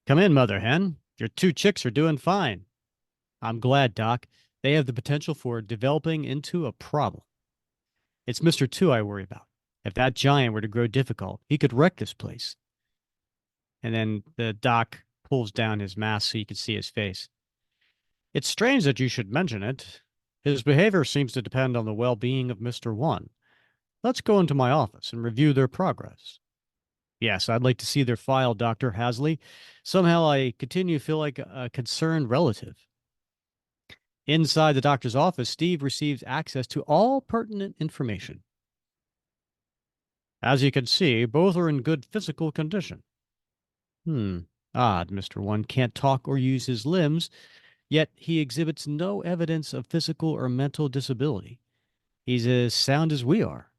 Come in, Mother Hen. Your two chicks are doing fine. I'm glad, Doc. They have the potential for developing into a problem. It's Mr. 2 I worry about. If that giant were to grow difficult, he could wreck this place. And then the doc pulls down his mask so you can see his face. It's strange that you should mention it. His behavior seems to depend on the well-being of Mr. 1. Let's go into my office and review their progress. Yes, I'd like to see their file, Dr. Hasley. Somehow I continue to feel like a concerned relative. Inside the doctor's office, Steve receives access to all pertinent information. As you can see, both are in good physical condition. Odd, Mr. 1 can't talk or use his limbs, yet he exhibits no evidence of physical or mental disability. He's as sound as we are.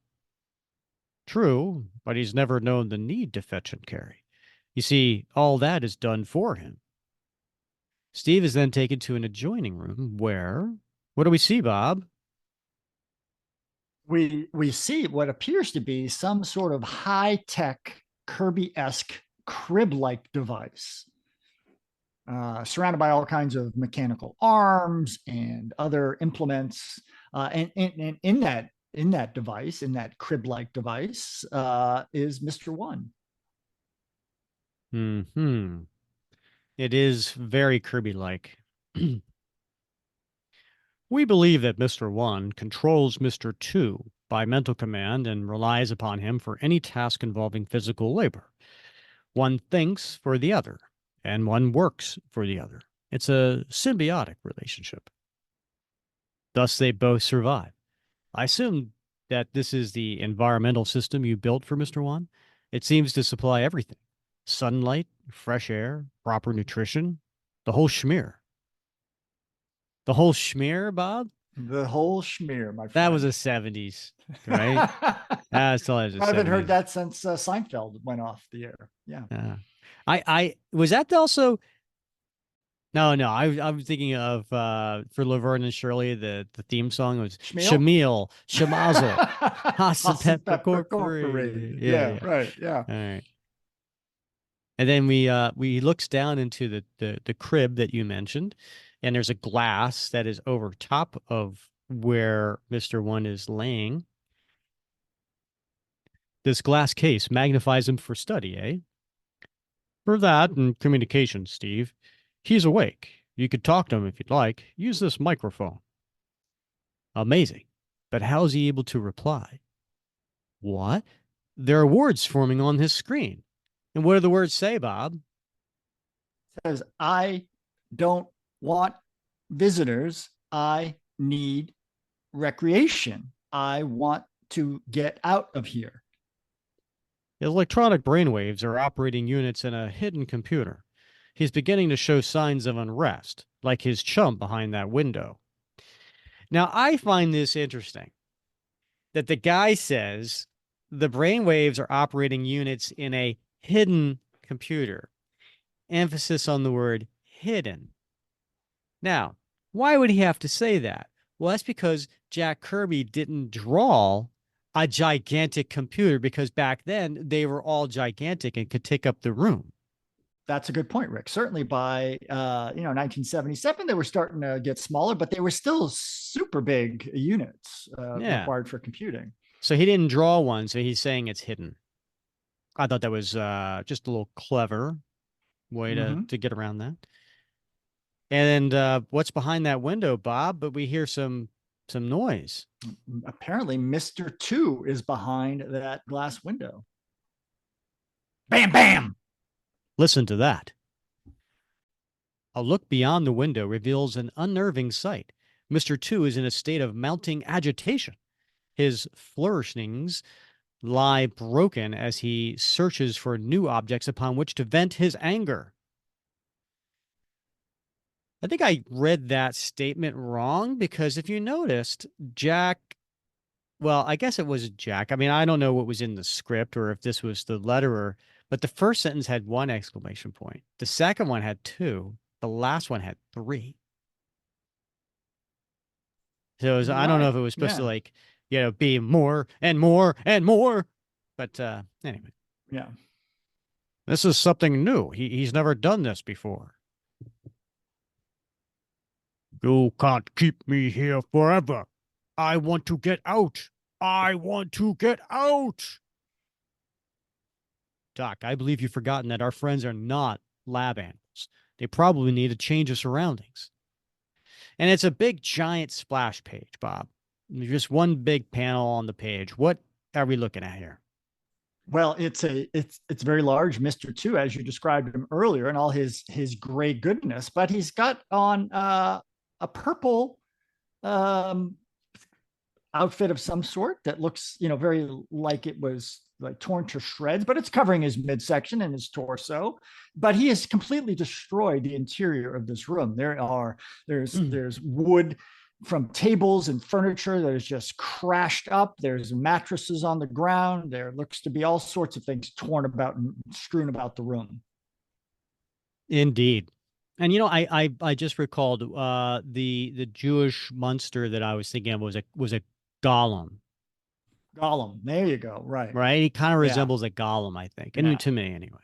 True, but he's never known the need to fetch and carry. You see, all that is done for him. Steve is then taken to an adjoining room where... What do we see, Bob? We see what appears to be some sort of high-tech Kirby-esque crib-like device, surrounded by all kinds of mechanical arms and other implements. And in that device, in that crib-like device, is Mr. 1. It is very Kirby-like. We believe that Mr. 1 controls Mr. 2 by mental command and relies upon him for any task involving physical labor. One thinks for the other, and one works for the other. It's a symbiotic relationship. Thus, they both survive. I assume that this is the environmental system you built for Mr. Wan. It seems to supply everything: sunlight, fresh air, proper nutrition, the whole schmear. The whole schmear, Bob? The whole schmear, my friend. That was a 70s, right? That's all. I haven't heard that since Seinfeld went off the air. Yeah. I was that also. No, I'm thinking of for Laverne and Shirley, the theme song was Shamil, Shemazel, Hassan Pepper Corporate. Yeah, right. Yeah. All right. And then we looks down into the crib that you mentioned, and there's a glass that is over top of where Mr. One is laying. This glass case magnifies him for study, eh? For that and communication, Steve. He's awake. You could talk to him if you'd like. Use this microphone. Amazing. But how's he able to reply? What? There are words forming on his screen. And what do the words say, Bob? It says, I don't want visitors. I need recreation. I want to get out of here. His electronic brainwaves are operating units in a hidden computer. He's beginning to show signs of unrest, like his chum behind that window. Now, I find this interesting, that the guy says the brainwaves are operating units in a hidden computer. Emphasis on the word hidden. Now, why would he have to say that? Well, that's because Jack Kirby didn't draw a gigantic computer, because back then they were all gigantic and could take up the room. That's a good point, Rick. Certainly by 1977, they were starting to get smaller, but they were still super big units required for computing. So he didn't draw one, so he's saying it's hidden. I thought that was just a little clever way to get around that. And what's behind that window, Bob? But we hear some noise. Apparently, Mr. 2 is behind that glass window. Bam, bam! Listen to that. A look beyond the window reveals an unnerving sight. Mr. 2 is in a state of mounting agitation. His flourishings lie broken as he searches for new objects upon which to vent his anger. I think I read that statement wrong, because if you noticed, Jack, well, I guess it was Jack. I mean, I don't know what was in the script or if this was the letterer, but the first sentence had 1 exclamation point. The second one had 2. The last one had 3. So it was, I don't know if it was supposed to be more and more and more. But anyway. Yeah. This is something new. He's never done this before. You can't keep me here forever. I want to get out. I want to get out. Doc, I believe you've forgotten that our friends are not lab animals. They probably need a change of surroundings. And it's a big, giant splash page, Bob. Just one big panel on the page. What are we looking at here? Well, it's very large, Mr. 2, as you described him earlier, and all his gray goodness. But he's got on a purple outfit of some sort that looks, very like it was like torn to shreds, but it's covering his midsection and his torso. But he has completely destroyed the interior of this room. There's wood from tables and furniture that is just crashed up. There's mattresses on the ground. There looks to be all sorts of things torn about and strewn about the room. Indeed. And I just recalled the Jewish monster that I was thinking of was a golem. Gollum. There you go. Right. Right. He kind of resembles a golem, I think. And to me, anyway.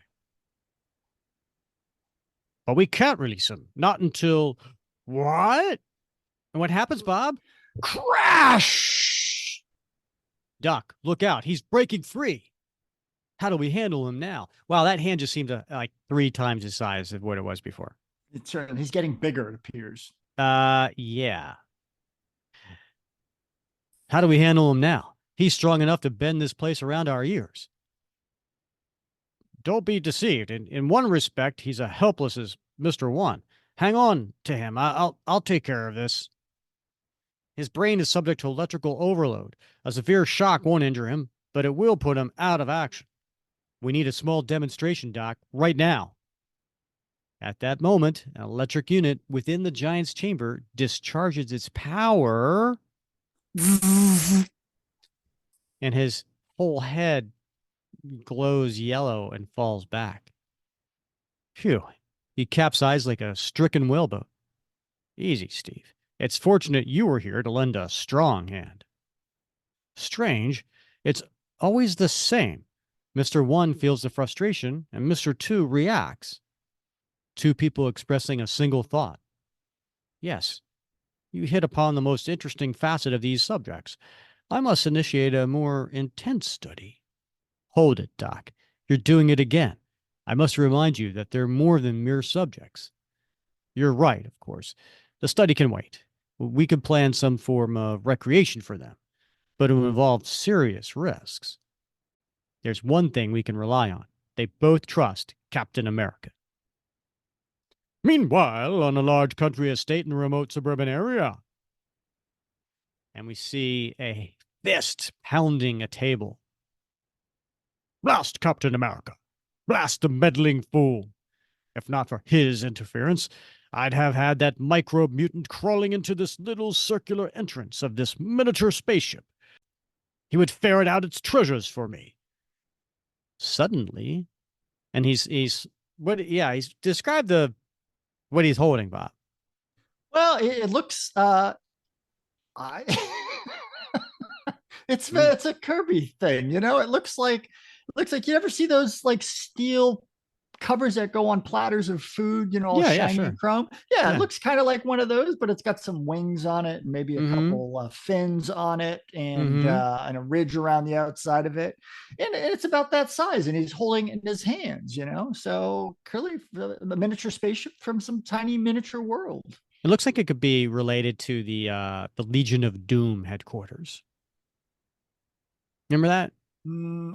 But we can't release him. Not until what? And what happens, Bob? Crash! Doc, look out. He's breaking free. How do we handle him now? Wow, that hand just seemed to like 3 times the size of what it was before. He's getting bigger, it appears. Yeah. How do we handle him now? He's strong enough to bend this place around our ears. Don't be deceived. In one respect, he's as helpless as Mr. One. Hang on to him. I'll take care of this. His brain is subject to electrical overload. A severe shock won't injure him, but it will put him out of action. We need a small demonstration, Doc, right now. At that moment, an electric unit within the giant's chamber discharges its power, and his whole head glows yellow and falls back. Phew, he capsized like a stricken whaleboat. Easy, Steve. It's fortunate you were here to lend a strong hand. Strange, it's always the same. Mr. One feels the frustration, and Mr. Two reacts. Two people expressing a single thought. Yes, you hit upon the most interesting facet of these subjects. I must initiate a more intense study. Hold it, Doc. You're doing it again. I must remind you that they're more than mere subjects. You're right, of course. The study can wait. We could plan some form of recreation for them, but it will involve serious risks. There's one thing we can rely on. They both trust Captain America. Meanwhile, on a large country estate in a remote suburban area. And we see a fist pounding a table. Blast Captain America! Blast the meddling fool! If not for his interference, I'd have had that microbe mutant crawling into this little circular entrance of this miniature spaceship. He would ferret out its treasures for me. Suddenly, and he's described what he's holding, Bob. Well, it looks it's a Kirby thing, you know. It looks like you ever see those like steel covers that go on platters of food, you know, all shiny and chrome. Yeah, it looks kind of like one of those, but it's got some wings on it and maybe a couple fins on it and a ridge around the outside of it. And it's about that size, and he's holding it in his hands, you know. So clearly a miniature spaceship from some tiny miniature world. It looks like it could be related to the Legion of Doom headquarters. Remember that?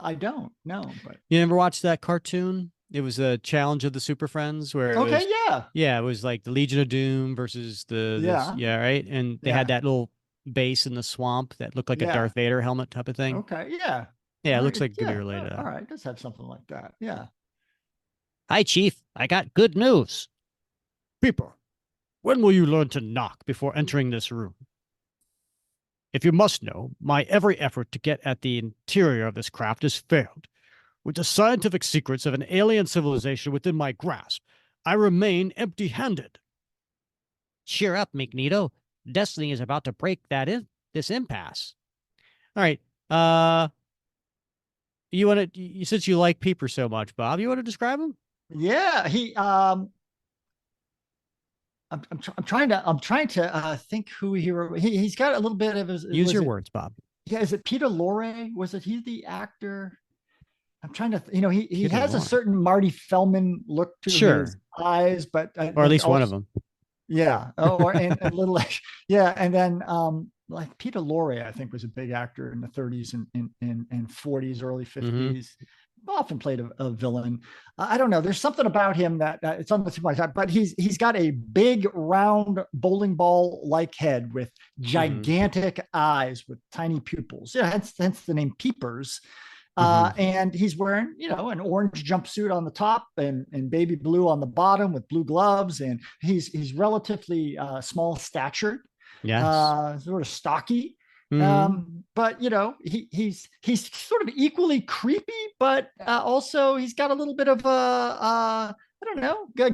I don't know, but you never watched that cartoon? It was a challenge of the Super Friends where it was like the Legion of Doom versus right, and they had that little base in the swamp that looked like a Darth Vader helmet type of thing. Okay, it looks like it could be related to that. All right, let's have something like that. Yeah. Hi, Chief. I got good news. Peeper, when will you learn to knock before entering this room? If you must know, my every effort to get at the interior of this craft has failed. With the scientific secrets of an alien civilization within my grasp, I remain empty-handed. Cheer up, Magneto. Destiny is about to break this impasse. All right. Since you like Peeper so much, Bob, you want to describe him? Yeah, he I'm trying to think who he's got a little bit of his. Use your words, Bob. Yeah, is it Peter Lorre? Was it he the actor? I'm trying to, he has a certain Marty Feldman look to his eyes, but or at least one of them. Yeah. Oh, and a little, and then like Peter Lorre, I think was a big actor in the 30s and 40s, early 50s. Often played a villain. I don't know. There's something about him that it's on the tip of my tongue, but he's got a big round bowling ball like head with gigantic eyes with tiny pupils. Yeah, hence the name Peepers. And he's wearing, an orange jumpsuit on the top and baby blue on the bottom with blue gloves. And he's relatively small statured, sort of stocky. But he's sort of equally creepy, but also he's got a little bit of a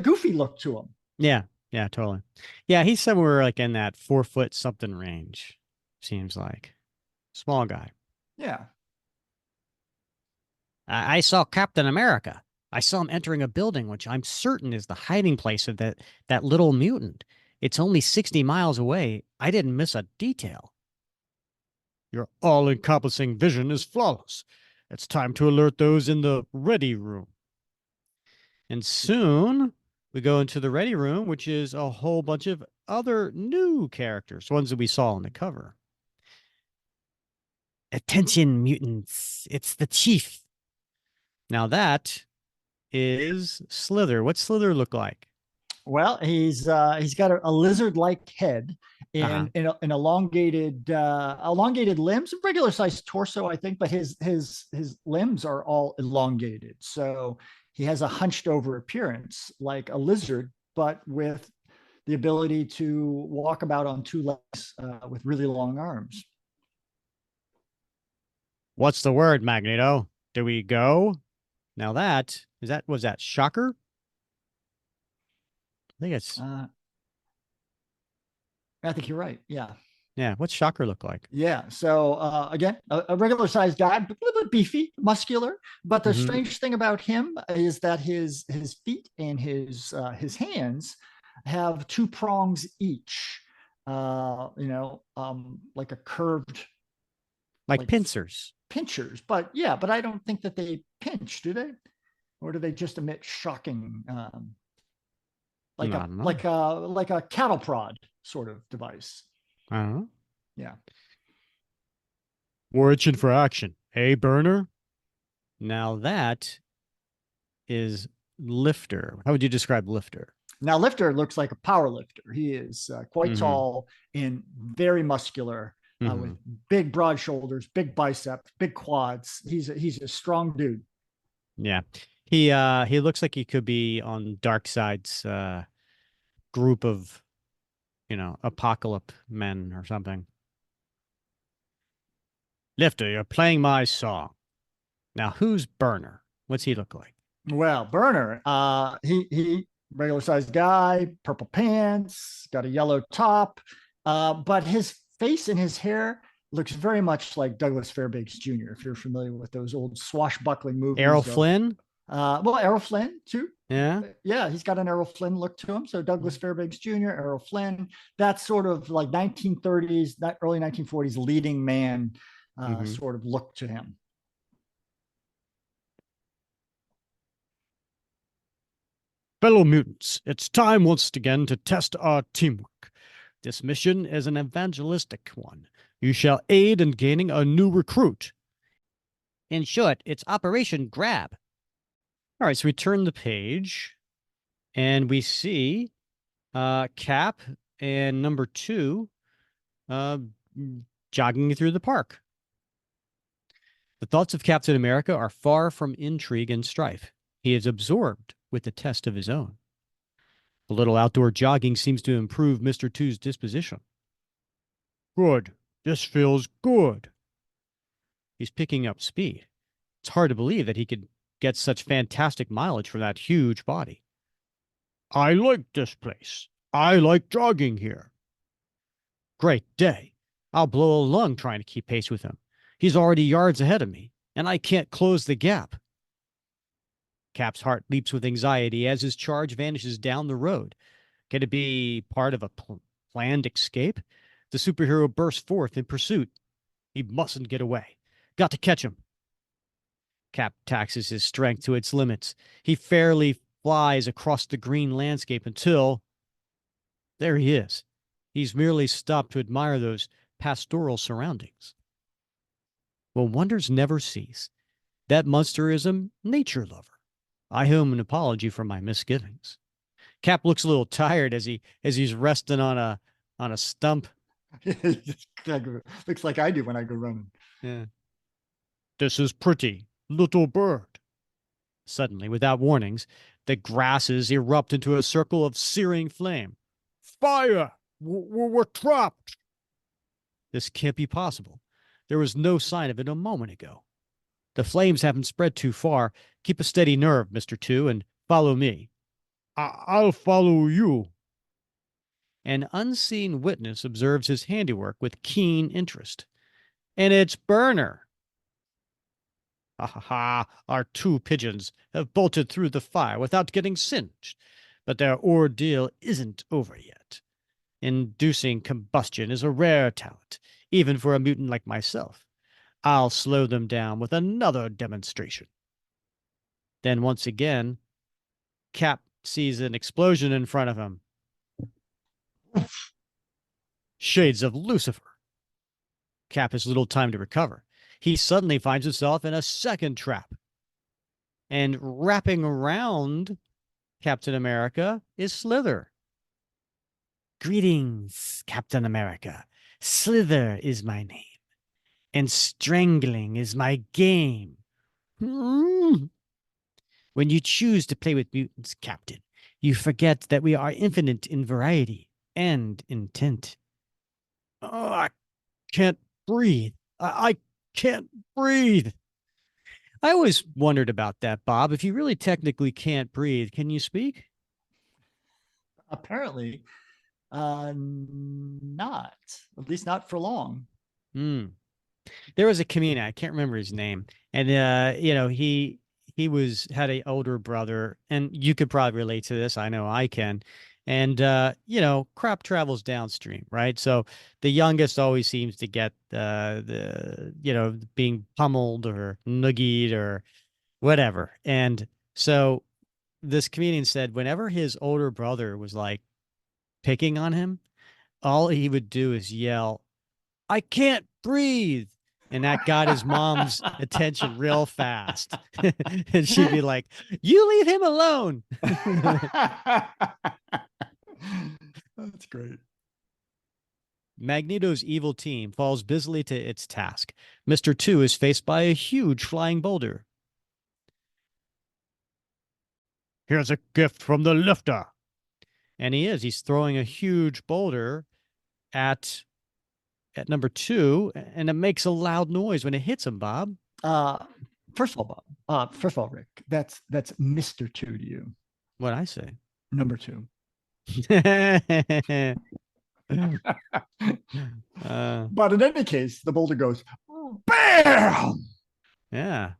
goofy look to him. Yeah, totally. Yeah, he's somewhere like in that 4 foot something range. Seems like small guy. Yeah. I saw Captain America. I saw him entering a building, which I'm certain is the hiding place of that little mutant. It's only 60 miles away. I didn't miss a detail. Your all-encompassing vision is flawless. It's time to alert those in the ready room. And soon we go into the ready room, which is a whole bunch of other new characters, ones that we saw on the cover. Attention, mutants. It's the chief. Now that is Slither. What's Slither look like? Well, he's got a lizard-like head Uh-huh. and elongated limbs, regular sized torso, I think, but his limbs are all elongated. So he has a hunched over appearance like a lizard, but with the ability to walk about on two legs with really long arms. What's the word, Magneto? Do we go? Now was that Shocker? I think it's I think you're right. Yeah. yeah. What's Shocker look like? Yeah. So again, a regular sized guy, but a little bit beefy, muscular. But the Mhm. strange thing about him is that his feet and his hands have two prongs each. Like a curved, Like pincers. pinchers. But yeah, but I don't think that they pinch, do they? Or do they just emit shocking, I don't know. like a cattle prod sort of device? I don't know. Yeah. We're itching for action. Hey, Burner. Now that is Lifter. How would you describe Lifter? Now, Lifter looks like a power lifter. He is quite Mhm. tall and very muscular, with big, broad shoulders, big biceps, big quads. He's a strong dude. Yeah. He looks like he could be on Darkseid's group of, apocalypse men or something. Lifter, you're playing my song. Now who's Burner? What's he look like? Well, Burner, he regular sized guy, purple pants, got a yellow top, but his face and his hair looks very much like Douglas Fairbanks Jr. If you're familiar with those old swashbuckling movies. Errol Flynn? Well, Errol Flynn too. Yeah. Yeah, he's got an Errol Flynn look to him. So Douglas Fairbanks Jr., Errol Flynn, that's sort of like 1930s, that early 1940s leading man sort of look to him. Fellow mutants, it's time once again to test our teamwork. This mission is an evangelistic one. You shall aid in gaining a new recruit. In short, it's Operation Grab. All right, so we turn the page and we see Cap and number 2 jogging through the park. The thoughts of Captain America are far from intrigue and strife. He is absorbed with the test of his own. A little outdoor jogging seems to improve Mr. Two's disposition. Good. This feels good. He's picking up speed. It's hard to believe that he could get such fantastic mileage from that huge body. I like this place. I like jogging here. Great day. I'll blow a lung trying to keep pace with him. He's already yards ahead of me, and I can't close the gap. Cap's heart leaps with anxiety as his charge vanishes down the road. Can it be part of a planned escape? The superhero bursts forth in pursuit. He mustn't get away. Got to catch him. Cap taxes his strength to its limits. He fairly flies across the green landscape until... there he is. He's merely stopped to admire those pastoral surroundings. Well, wonders never cease. That monster is a nature lover. I owe him an apology for my misgivings. Cap looks a little tired as he's resting on a stump. Looks like I do when I go running. Yeah. This is pretty, little bird. Suddenly, without warnings, the grasses erupt into a circle of searing flame. Fire! We're trapped! This can't be possible. There was no sign of it a moment ago. The flames haven't spread too far. Keep a steady nerve, Mr. Two, and follow me. I'll follow you. An unseen witness observes his handiwork with keen interest. And it's Burner. Ha ha ha, our 2 pigeons have bolted through the fire without getting singed, but their ordeal isn't over yet. Inducing combustion is a rare talent, even for a mutant like myself. I'll slow them down with another demonstration. Then once again, Cap sees an explosion in front of him. Shades of Lucifer. Cap has little time to recover. he suddenly finds himself in a second trap. And wrapping around Captain America is Slither. Greetings, Captain America. Slither is my name, and strangling is my game. When you choose to play with mutants, Captain, you forget that we are infinite in variety and intent. Oh, I can't breathe. I can't breathe. I always wondered about that, Bob. If you really technically can't breathe, can you speak? Apparently, not, at least not for long. Hmm. There was a comedian, I can't remember his name, and he was had a older brother, and you could probably relate to this. I know I can. And crap travels downstream, right? So the youngest always seems to get the being pummeled or noogied or whatever. And so this comedian said whenever his older brother was like picking on him, all he would do is yell, "I can't breathe." And that got his mom's attention real fast. And she'd be like, "You leave him alone." That's great. Magneto's evil team falls busily to its task. Mr. 2 is faced by a huge flying boulder. "Here's a gift from the lifter." And he's throwing a huge boulder at number 2, and it makes a loud noise when it hits him, Bob. First of all, Bob. First of all, Rick, that's Mr. 2 to you. What'd I say? Number 2. But in any case, the boulder goes bam. Yeah.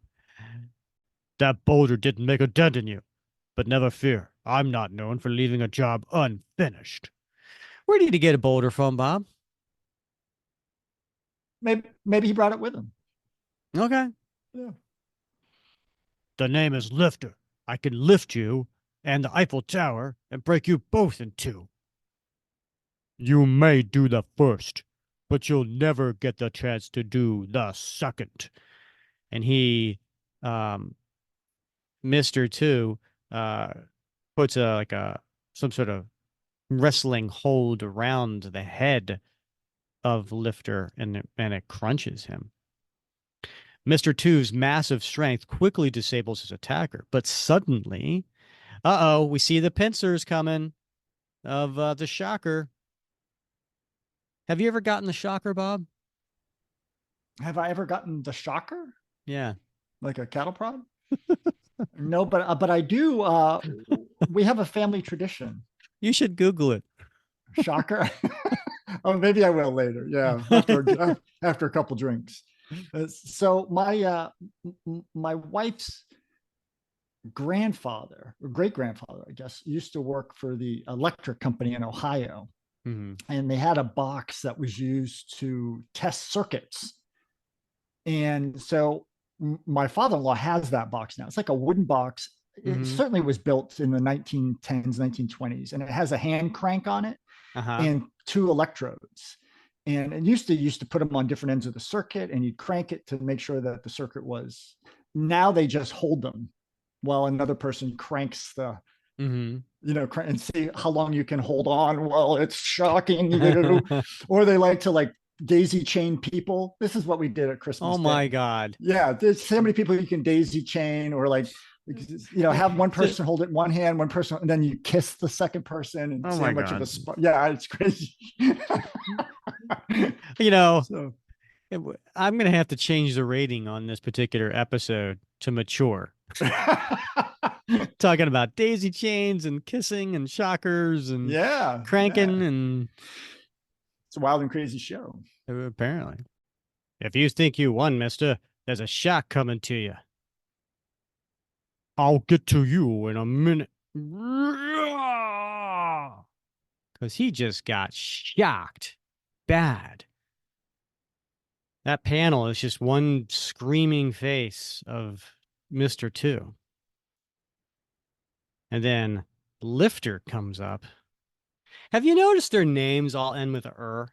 "That boulder didn't make a dent in you, but never fear. I'm not known for leaving a job unfinished." Where did he get a boulder from, Bob? Maybe he brought it with him. Okay. Yeah. "The name is Lifter. I can lift you and the Eiffel Tower and break you both in two." "You may do the first, but you'll never get the chance to do the second." And he, Mr. 2, puts some sort of wrestling hold around the head of Lifter, and it crunches him. Mr. 2's massive strength quickly disables his attacker, but suddenly, we see the pincers coming of the Shocker. Have you ever gotten the Shocker, Bob? Have I ever gotten the Shocker? Yeah. Like a cattle prod? No, but I do. We have a family tradition. You should Google it. Shocker. Oh, maybe I will later. Yeah, after a couple drinks. So my wife's grandfather, or great grandfather, I guess, used to work for the electric company in Ohio, and they had a box that was used to test circuits. And so my father-in-law has that box now. It's like a wooden box. It certainly was built in the 1910s, 1920s, and it has a hand crank on it and 2 electrodes. And it used to put them on different ends of the circuit, and you'd crank it to make sure that the circuit was. Now they just hold them while another person cranks the, and see how long you can hold on while it's shocking you. Or they like to daisy chain people. This is what we did at Christmas. Oh my God. Yeah. There's so many people you can daisy chain, or have one person hold it in one hand, one person, and then you kiss the second person and see how much of a yeah, it's crazy. So, I'm going to have to change the rating on this particular episode to mature. Talking about daisy chains and kissing and shockers and cranking and it's a wild and crazy show. Apparently. "If you think you won, mister, there's a shock coming to you." "I'll get to you in a minute." Because he just got shocked bad. That panel is just one screaming face of Mr. 2. And then Lifter comes up. Have you noticed their names all end with a "er"?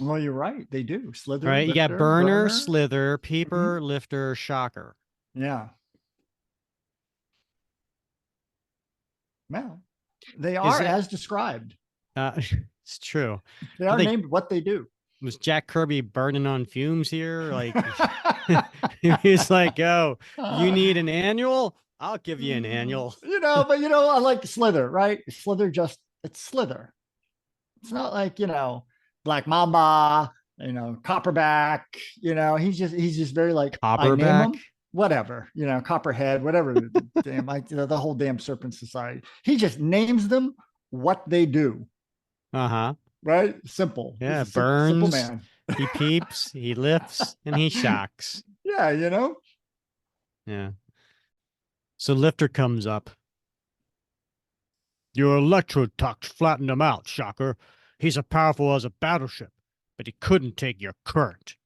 Well, you're right. They do. All Slither, right, you got lifter, burner, burner. slither, Mhm. peeper, lifter, shocker. Yeah. Well, they Is are it? as described. It's true. They I are think named what they do. was Jack Kirby burning on fumes here? Like he's like, "Oh, you need an annual? I'll give you an annual." But I like Slither, right? Slither just it's Slither. It's not like, Black Mamba, Copperback, he's just very like I name Copperback. him, whatever, Copperhead, whatever the whole damn Serpent Society. He just names them what they do, Uh-huh. right? Simple. He's Yeah, a simple burns, man. he peeps, he lifts, and he shocks. Yeah. Yeah. So Lifter comes up. Your electrotox flattened him out, Shocker. He's as powerful as a battleship, but he couldn't take your current.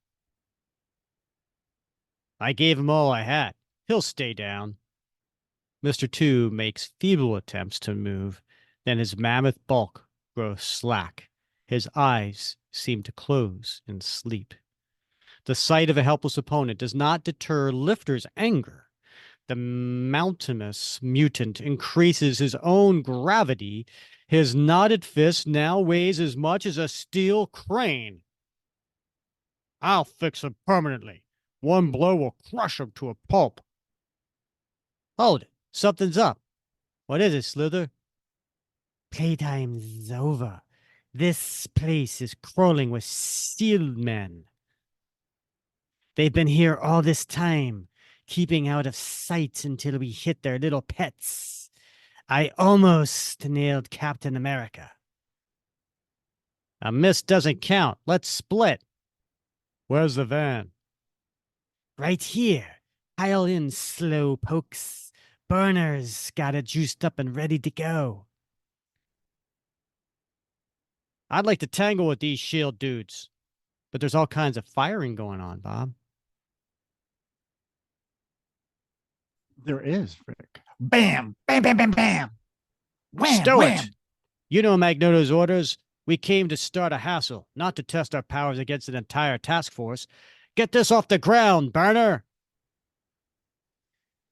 I gave him all I had. He'll stay down. Mr. Two makes feeble attempts to move, then his mammoth bulk grows slack. His eyes seem to close in sleep. The sight of a helpless opponent does not deter Lifter's anger. The mountainous mutant increases his own gravity. His knotted fist now weighs as much as a steel crane. I'll fix him permanently. One blow will crush him to a pulp. Hold it. Something's up. What is it, Slither? Playtime's over. This place is crawling with sealed men. They've been here all this time, keeping out of sight until we hit their little pets. I almost nailed Captain America. A miss doesn't count. Let's split. Where's the van? Right here. Pile in, slow pokes. Burners got it juiced up and ready to go. I'd like to tangle with these shield dudes, but there's all kinds of firing going on, Bob. There is, Rick. Bam, bam, bam, bam, bam. Wham, Stow wham. it! You know Magneto's orders. We came to start a hassle, not to test our powers against an entire task force. Get this off the ground, Burner!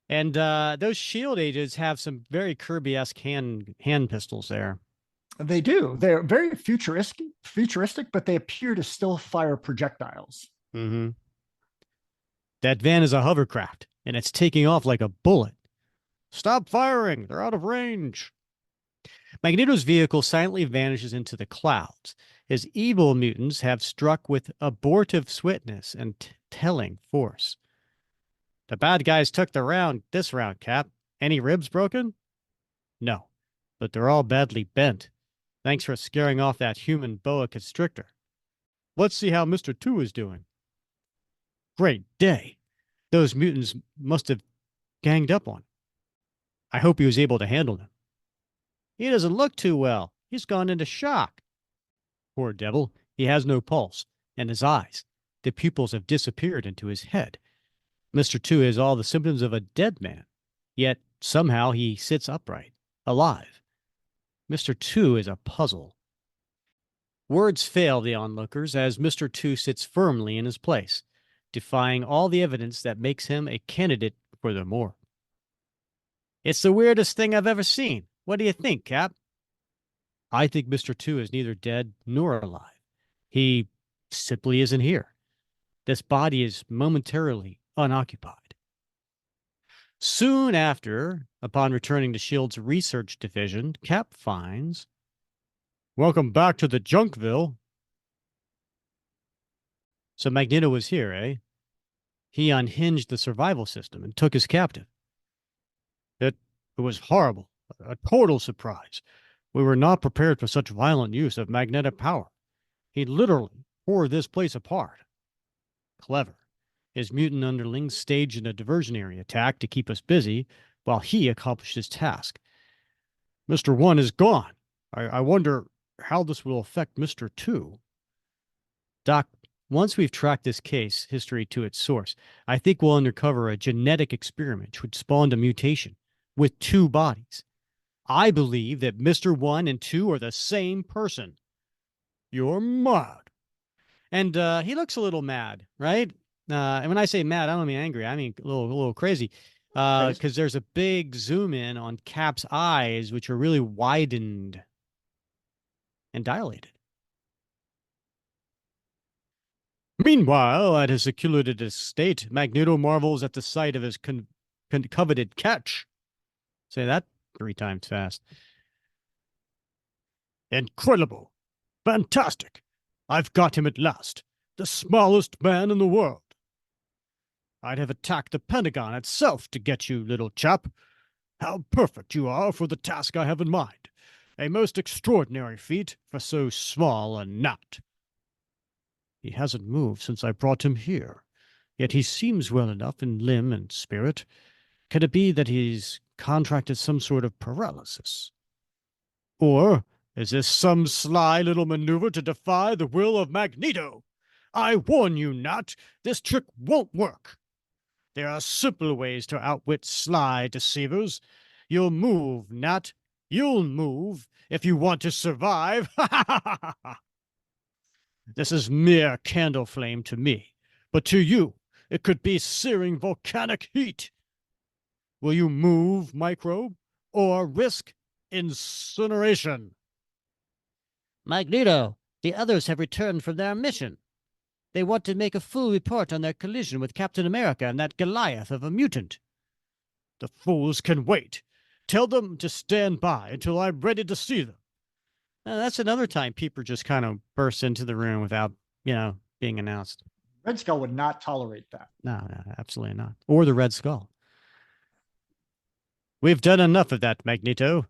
And those shield agents have some very Kirby-esque hand pistols there. They do. They're very futuristic, but they appear to still fire projectiles. Mm-hmm. That van is a hovercraft, and it's taking off like a bullet. Stop firing! They're out of range. Magneto's vehicle silently vanishes into the clouds. His evil mutants have struck with abortive swiftness and telling force. The bad guys took this round, Cap. Any ribs broken? No, but they're all badly bent. Thanks for scaring off that human boa constrictor. Let's see how Mr. Two is doing. Great day. Those mutants must have ganged up on him. I hope he was able to handle them. He doesn't look too well. He's gone into shock. Poor devil. He has no pulse. And his eyes. The pupils have disappeared into his head. Mr. Two has all the symptoms of a dead man. Yet, somehow, he sits upright, alive. Mr. Two is a puzzle. Words fail the onlookers as Mr. Two sits firmly in his place, defying all the evidence that makes him a candidate for the morgue. It's the weirdest thing I've ever seen. What do you think, Cap? I think Mr. Two is neither dead nor alive. He simply isn't here. This body is momentarily unoccupied. Soon after, upon returning to S.H.I.E.L.D.'s research division, Cap finds, "Welcome back to the Junkville." So Magneto was here, eh? He unhinged the survival system and took us captive. It was horrible, a total surprise. We were not prepared for such violent use of magnetic power. He literally tore this place apart. Clever. His mutant underlings staged a diversionary attack to keep us busy while he accomplished his task. Mr. One is gone. I wonder how this will affect Mr. Two. Doc, once we've tracked this case history to its source, I think we'll uncover a genetic experiment which spawned a mutation with two bodies. I believe that Mr. One and Two are the same person. You're mad. And he looks a little mad, right? And when I say mad, I don't mean angry. I mean a little crazy. Because there's a big zoom in on Cap's eyes, which are really widened and dilated. Meanwhile, at his secluded estate, Magneto marvels at the sight of his coveted catch. Say that 3 times fast. Incredible. Fantastic. I've got him at last. The smallest man in the world. I'd have attacked the Pentagon itself to get you, little chap. How perfect you are for the task I have in mind. A most extraordinary feat for so small a gnat. He hasn't moved since I brought him here, yet he seems well enough in limb and spirit. Could it be that he's contracted some sort of paralysis? Or is this some sly little maneuver to defy the will of Magneto? I warn you, Gnat, this trick won't work. There are simpler ways to outwit sly deceivers. You'll move, Gnat. You'll move if you want to survive. This is mere candle flame to me, but to you, it could be searing volcanic heat. Will you move, Microbe, or risk incineration? Magneto, the others have returned from their mission. They want to make a full report on their collision with Captain America and that Goliath of a mutant. The fools can wait. Tell them to stand by until I'm ready to see them. That's another time Peeper just kind of bursts into the room without, being announced. Red Skull would not tolerate that. No, absolutely not. Or the Red Skull. We've done enough of that, Magneto.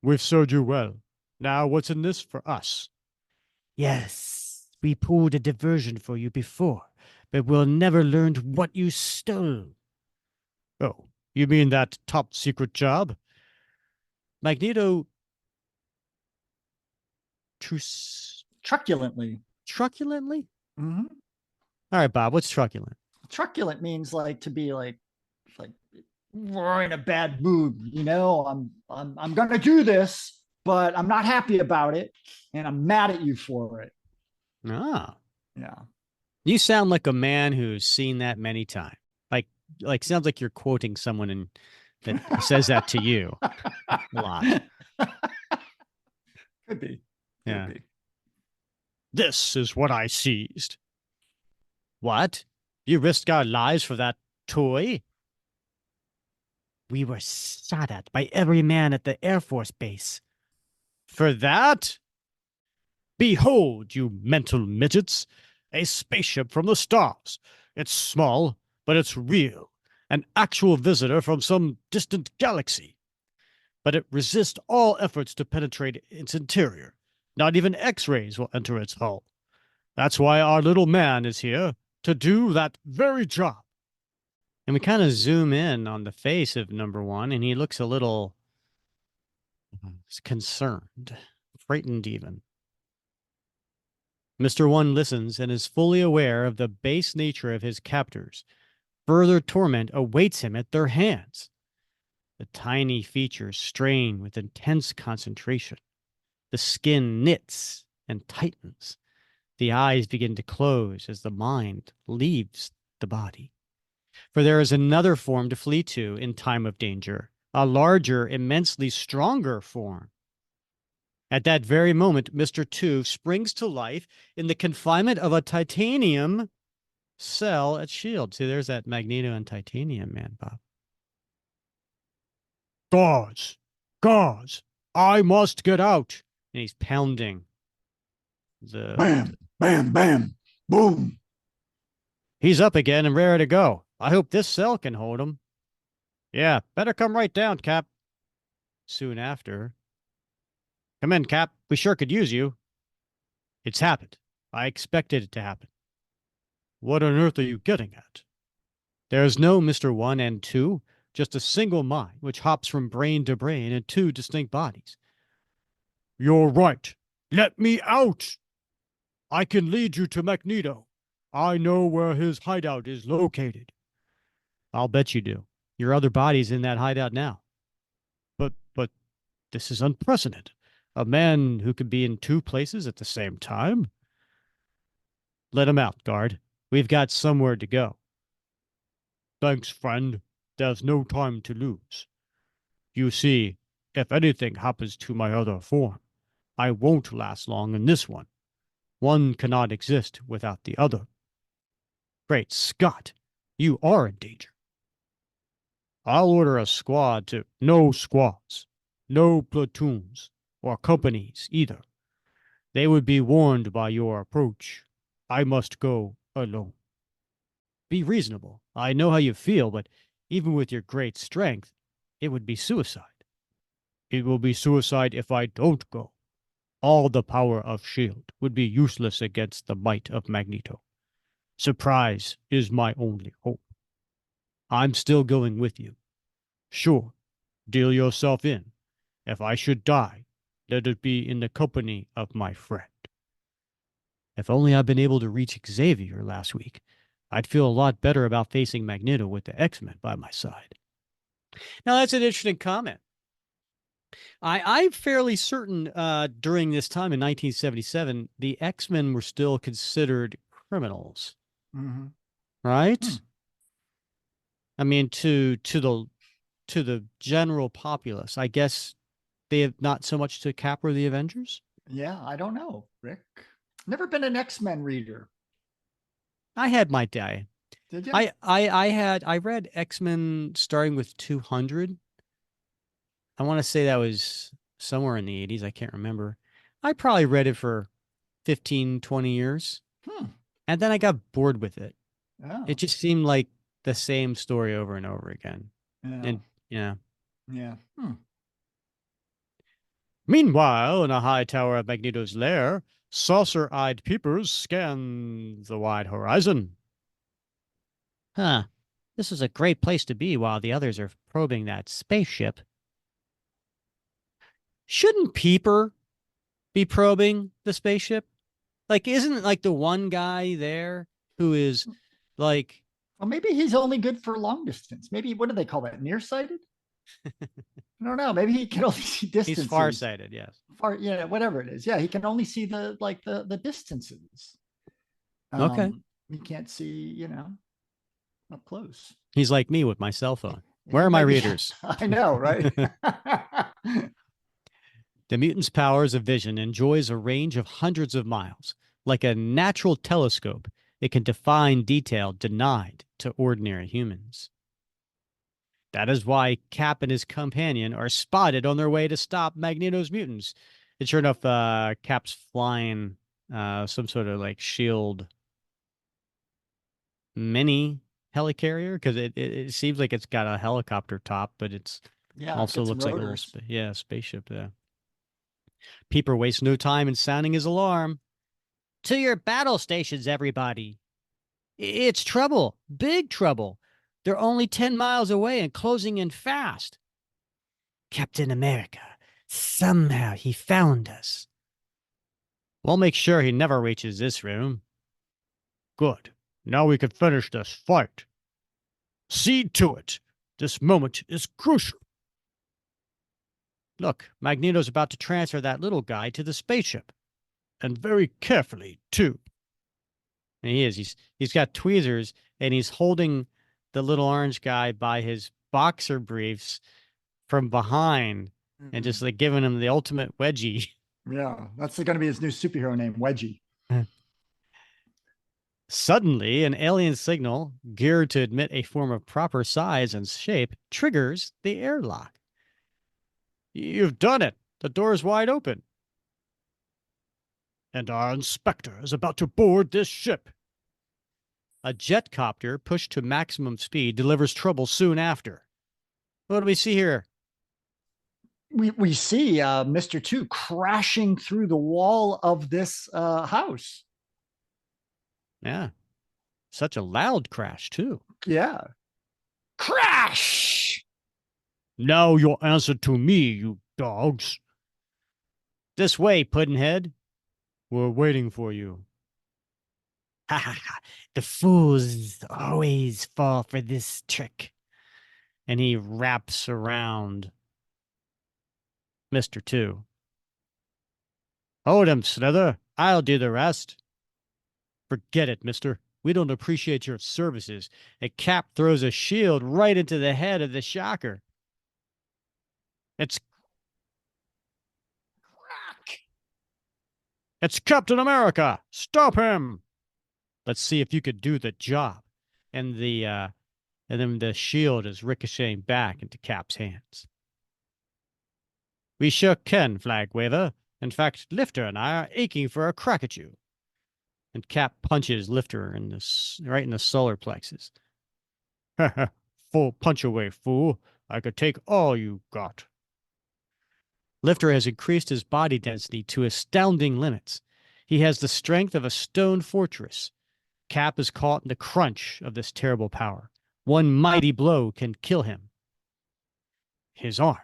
We've served you well. Now what's in this for us? Yes, we pulled a diversion for you before, but we'll never learn what you stole. Oh, you mean that top secret job? Magneto truculently. Truculently? Mm-hmm. All right, Bob, what's truculent? Truculent means like to be like we're in a bad mood, I'm gonna do this, but I'm not happy about it, and I'm mad at you for it. Ah. Yeah. You sound like a man who's seen that many times. Like sounds like you're quoting someone that says that to you a lot. Could be. Yeah. This is what I seized. What? You risked our lives for that toy? We were shot at by every man at the Air Force Base. For that? Behold, you mental midgets, a spaceship from the stars. It's small, but it's real, an actual visitor from some distant galaxy. But it resists all efforts to penetrate its interior. Not even X-rays will enter its hull. That's why our little man is here, to do that very job. And we kind of zoom in on the face of number one, and he looks a little concerned, frightened even. Mr. One listens and is fully aware of the base nature of his captors. Further torment awaits him at their hands. The tiny features strain with intense concentration. The skin knits and tightens. The eyes begin to close as the mind leaves the body. For there is another form to flee to in time of danger, a larger, immensely stronger form. At that very moment, Mr. Two springs to life in the confinement of a titanium cell at S.H.I.E.L.D. See, there's that Magneto and titanium man, Bob. Guards, I must get out. And he's pounding the... Bam, bam, bam, boom. He's up again and ready to go. I hope this cell can hold him. Yeah, better come right down, Cap. Soon after. Come in, Cap. We sure could use you. It's happened. I expected it to happen. What on earth are you getting at? There's no Mr. 1 and 2, just a single mind which hops from brain to brain in 2 distinct bodies. You're right. Let me out. I can lead you to Magneto. I know where his hideout is located. I'll bet you do. Your other body's in that hideout now. But this is unprecedented. A man who could be in 2 places at the same time? Let him out, guard. We've got somewhere to go. Thanks, friend. There's no time to lose. You see, if anything happens to my other form, I won't last long in this one. One cannot exist without the other. Great Scott, you are in danger. I'll order a squad to... No squads. No platoons. Or companies, either. They would be warned by your approach. I must go alone. Be reasonable. I know how you feel, but even with your great strength, it would be suicide. It will be suicide if I don't go. All the power of S.H.I.E.L.D. would be useless against the might of Magneto. Surprise is my only hope. I'm still going with you. Sure, deal yourself in. If I should die, let it be in the company of my friend. If only I'd been able to reach Xavier last week, I'd feel a lot better about facing Magneto with the X-Men by my side. Now, that's an interesting comment. I'm fairly certain during this time in 1977, the X-Men were still considered criminals. Mm-hmm. Right? I mean, to the general populace, I guess they have not so much to Cap or the Avengers. Yeah, I don't know, Rick. Never been an X-Men reader. I had my day. Did you? I read X-Men starting with 200. I want to say that was somewhere in the 80s. I can't remember. I probably read it for 15, 20 years. And then I got bored with it. Oh. It just seemed like the same story over and over again. Yeah. And yeah. Yeah. Meanwhile, in a high tower of Magneto's lair, saucer-eyed peepers scan the wide horizon. Huh. This is a great place to be while the others are probing that spaceship. Shouldn't Peeper be probing the spaceship? Like, isn't it like the one guy there who is like... Well, maybe he's only good for long distance. Maybe, what do they call that? Nearsighted? I don't know. Maybe he can only see distances. He's farsighted, yes. Yeah, whatever it is. Yeah, he can only see the distances. Okay. He can't see, up close. He's like me with my cell phone. Where are my readers? I know, right? The mutant's powers of vision enjoys a range of hundreds of miles. Like a natural telescope, it can define detail denied to ordinary humans. That is why Cap and his companion are spotted on their way to stop Magneto's mutants. And sure enough, Cap's flying some sort of like S.H.I.E.L.D. mini helicarrier, because it seems like it's got a helicopter top, but it's also looks like a little spaceship there. Peeper wastes no time in sounding his alarm. To your battle stations, everybody. It's trouble. Big trouble. They're only 10 miles away and closing in fast. Captain America, somehow he found us. We'll make sure he never reaches this room. Good. Now we can finish this fight. See to it. This moment is crucial. Look, Magneto's about to transfer that little guy to the spaceship. And very carefully, too. And he is. He's got tweezers, and he's holding the little orange guy by his boxer briefs from behind and just like giving him the ultimate wedgie. Yeah, that's going to be his new superhero name, Wedgie. Suddenly, an alien signal, geared to admit a form of proper size and shape, triggers the airlock. You've done it. The door is wide open. And our inspector is about to board this ship. A jet copter pushed to maximum speed delivers trouble soon after. What do we see here? We see Mr. 2 crashing through the wall of this house. Yeah. Such a loud crash, too. Yeah. Crash! Now you'll answer to me, you dogs. This way, Puddinhead. We're waiting for you. Ha ha ha. The fools always fall for this trick. And he wraps around Mr. 2. Hold him, Slither. I'll do the rest. Forget it, mister. We don't appreciate your services. And Cap throws a shield right into the head of the Shocker. It's Captain America! Stop him! Let's see if you could do the job. And then the shield is ricocheting back into Cap's hands. We sure can, Flag Waver. In fact, Lifter and I are aching for a crack at you. And Cap punches Lifter right in the solar plexus. Full punch away, fool. I could take all you got. Lifter has increased his body density to astounding limits. He has the strength of a stone fortress. Cap is caught in the crunch of this terrible power. One mighty blow can kill him. His arm,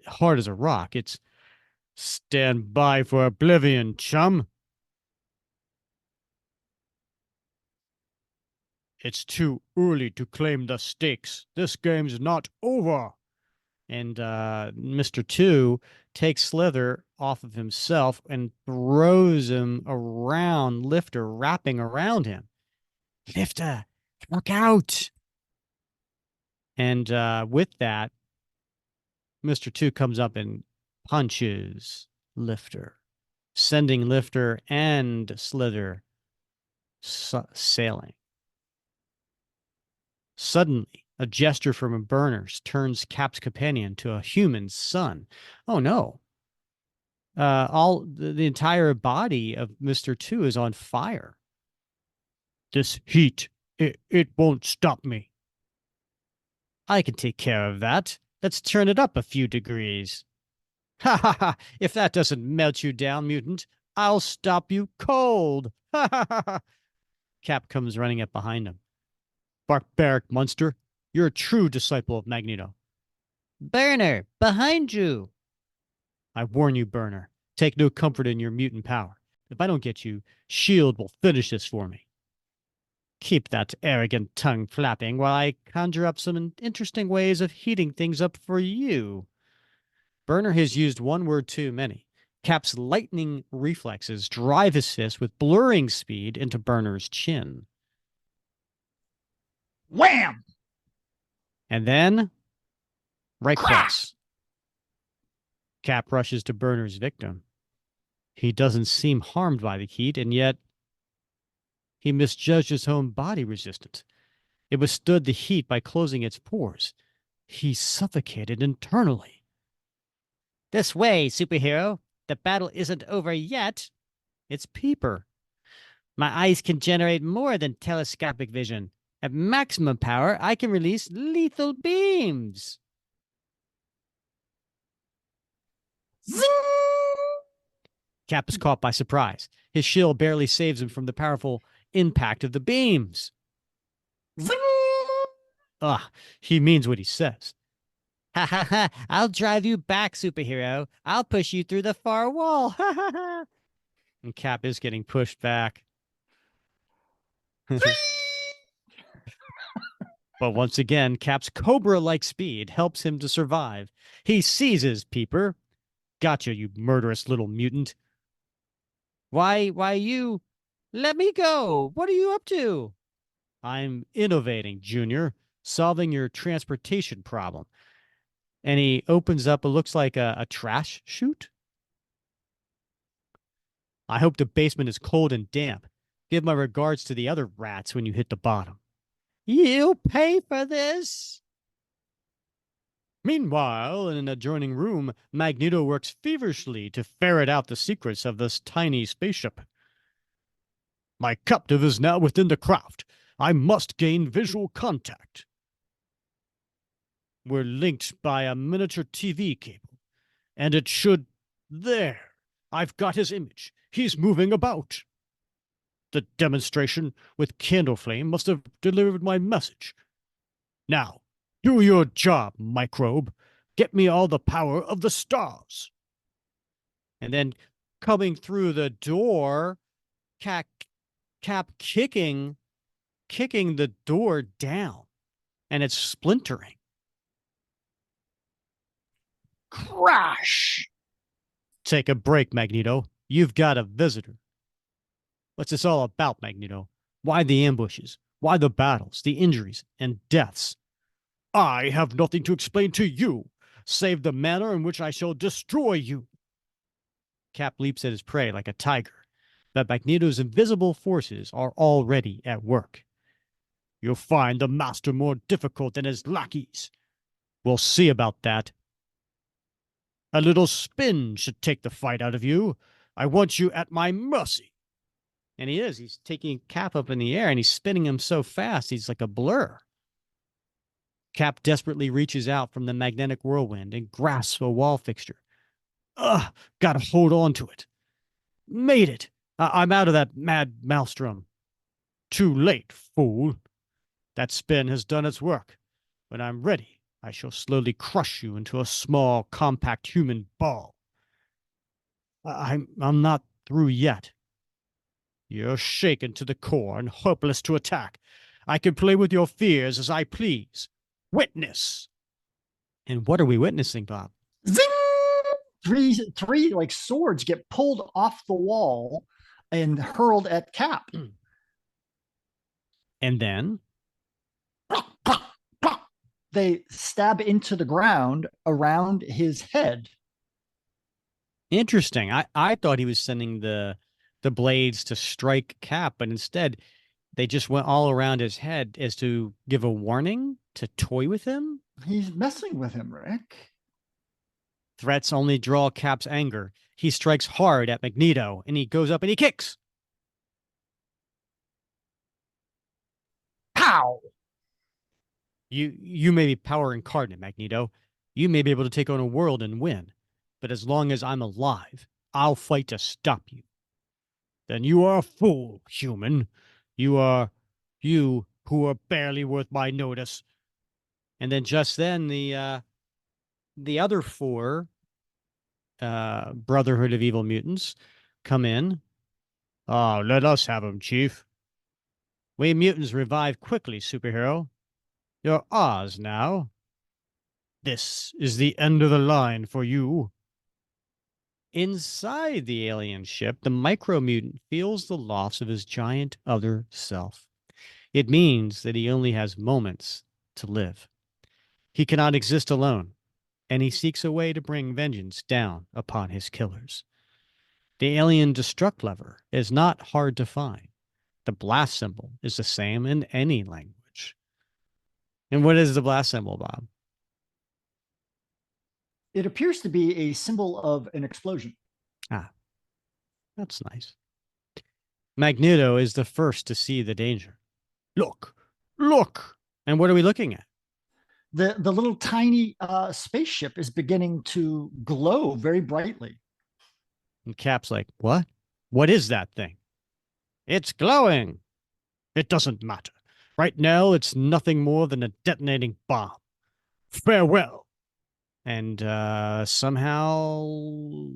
hard as a rock, it's stand by for oblivion, chum. It's too early to claim the stakes. This game's not over. And Mr. 2 takes Slither off of himself and throws him around Lifter, wrapping around him. Lifter, look out! And with that, Mr. 2 comes up and punches Lifter, sending Lifter and Slither sailing. Suddenly, a gesture from a burners turns Cap's companion to a human son. Oh no. The entire body of Mr. 2 is on fire. This heat, it won't stop me. I can take care of that. Let's turn it up a few degrees. Ha ha ha! If that doesn't melt you down, mutant, I'll stop you cold. Ha ha ha! Cap comes running up behind him. Barbaric monster, you're a true disciple of Magneto. Burner, behind you. I warn you, Burner. Take no comfort in your mutant power. If I don't get you, S.H.I.E.L.D. will finish this for me. Keep that arrogant tongue flapping while I conjure up some interesting ways of heating things up for you. Burner has used one word too many. Cap's lightning reflexes drive his fist with blurring speed into Burner's chin. Wham! And then, right cross. Cap rushes to Burner's victim. He doesn't seem harmed by the heat, and yet he misjudged his own body resistance. It withstood the heat by closing its pores. He suffocated internally. This way, superhero. The battle isn't over yet. It's Peeper. My eyes can generate more than telescopic vision. At maximum power, I can release lethal beams. Zing! Cap is caught by surprise. His shield barely saves him from the powerful impact of the beams. Zing! He means what he says. Ha ha ha! I'll drive you back, superhero. I'll push you through the far wall. Ha ha ha! And Cap is getting pushed back. But once again, Cap's Cobra-like speed helps him to survive. He seizes Peeper. Gotcha, you murderous little mutant. Why you? Let me go. What are you up to? I'm innovating, Junior, solving your transportation problem. And he opens up, it looks like a trash chute. I hope the basement is cold and damp. Give my regards to the other rats when you hit the bottom. You pay for this? Meanwhile, in an adjoining room, Magneto works feverishly to ferret out the secrets of this tiny spaceship. My captive is now within the craft. I must gain visual contact. We're linked by a miniature TV cable, and it should... There! I've got his image. He's moving about. The demonstration with candle flame must have delivered my message. Now, do your job, microbe. Get me all the power of the stars. And then coming through the door, Cap kicking the door down, and it's splintering. Crash! Take a break, Magneto. You've got a visitor. What's this all about, Magneto? Why the ambushes? Why the battles, the injuries, and deaths? I have nothing to explain to you, save the manner in which I shall destroy you. Cap leaps at his prey like a tiger, but Magneto's invisible forces are already at work. You'll find the master more difficult than his lackeys. We'll see about that. A little spin should take the fight out of you. I want you at my mercy. And he is. He's taking Cap up in the air and he's spinning him so fast, he's like a blur. Cap desperately reaches out from the magnetic whirlwind and grasps a wall fixture. Ugh, gotta hold on to it. Made it. I'm out of that mad maelstrom. Too late, fool. That spin has done its work. When I'm ready, I shall slowly crush you into a small, compact human ball. I'm not through yet. You're shaken to the core and hopeless to attack. I can play with your fears as I please. Witness. And what are we witnessing, Bob? Zing! Three like swords get pulled off the wall and hurled at Cap. And then they stab into the ground around his head. Interesting. I thought he was sending the blades to strike Cap, but instead they just went all around his head as to give a warning, to toy with him. He's messing with him, Rick. Threats only draw Cap's anger. He strikes hard at Magneto, and he goes up and he kicks. Pow! You may be power incarnate, Magneto. You may be able to take on a world and win. But as long as I'm alive, I'll fight to stop you. Then you are a fool, human. You who are barely worth my notice. And then just then the other four Brotherhood of Evil Mutants come in. Oh, let us have him, Chief. We mutants revive quickly, superhero. You're ours now. This is the end of the line for you. Inside the alien ship, the micro-mutant feels the loss of his giant other self. It means that he only has moments to live. He cannot exist alone, and he seeks a way to bring vengeance down upon his killers. The alien destruct lever is not hard to find. The blast symbol is the same in any language. And what is the blast symbol, Bob? It appears to be a symbol of an explosion. Ah, that's nice. Magneto is the first to see the danger. Look! And what are we looking at? The little tiny spaceship is beginning to glow very brightly. And Cap's like, what? What is that thing? It's glowing. It doesn't matter. Right now, it's nothing more than a detonating bomb. Farewell. And somehow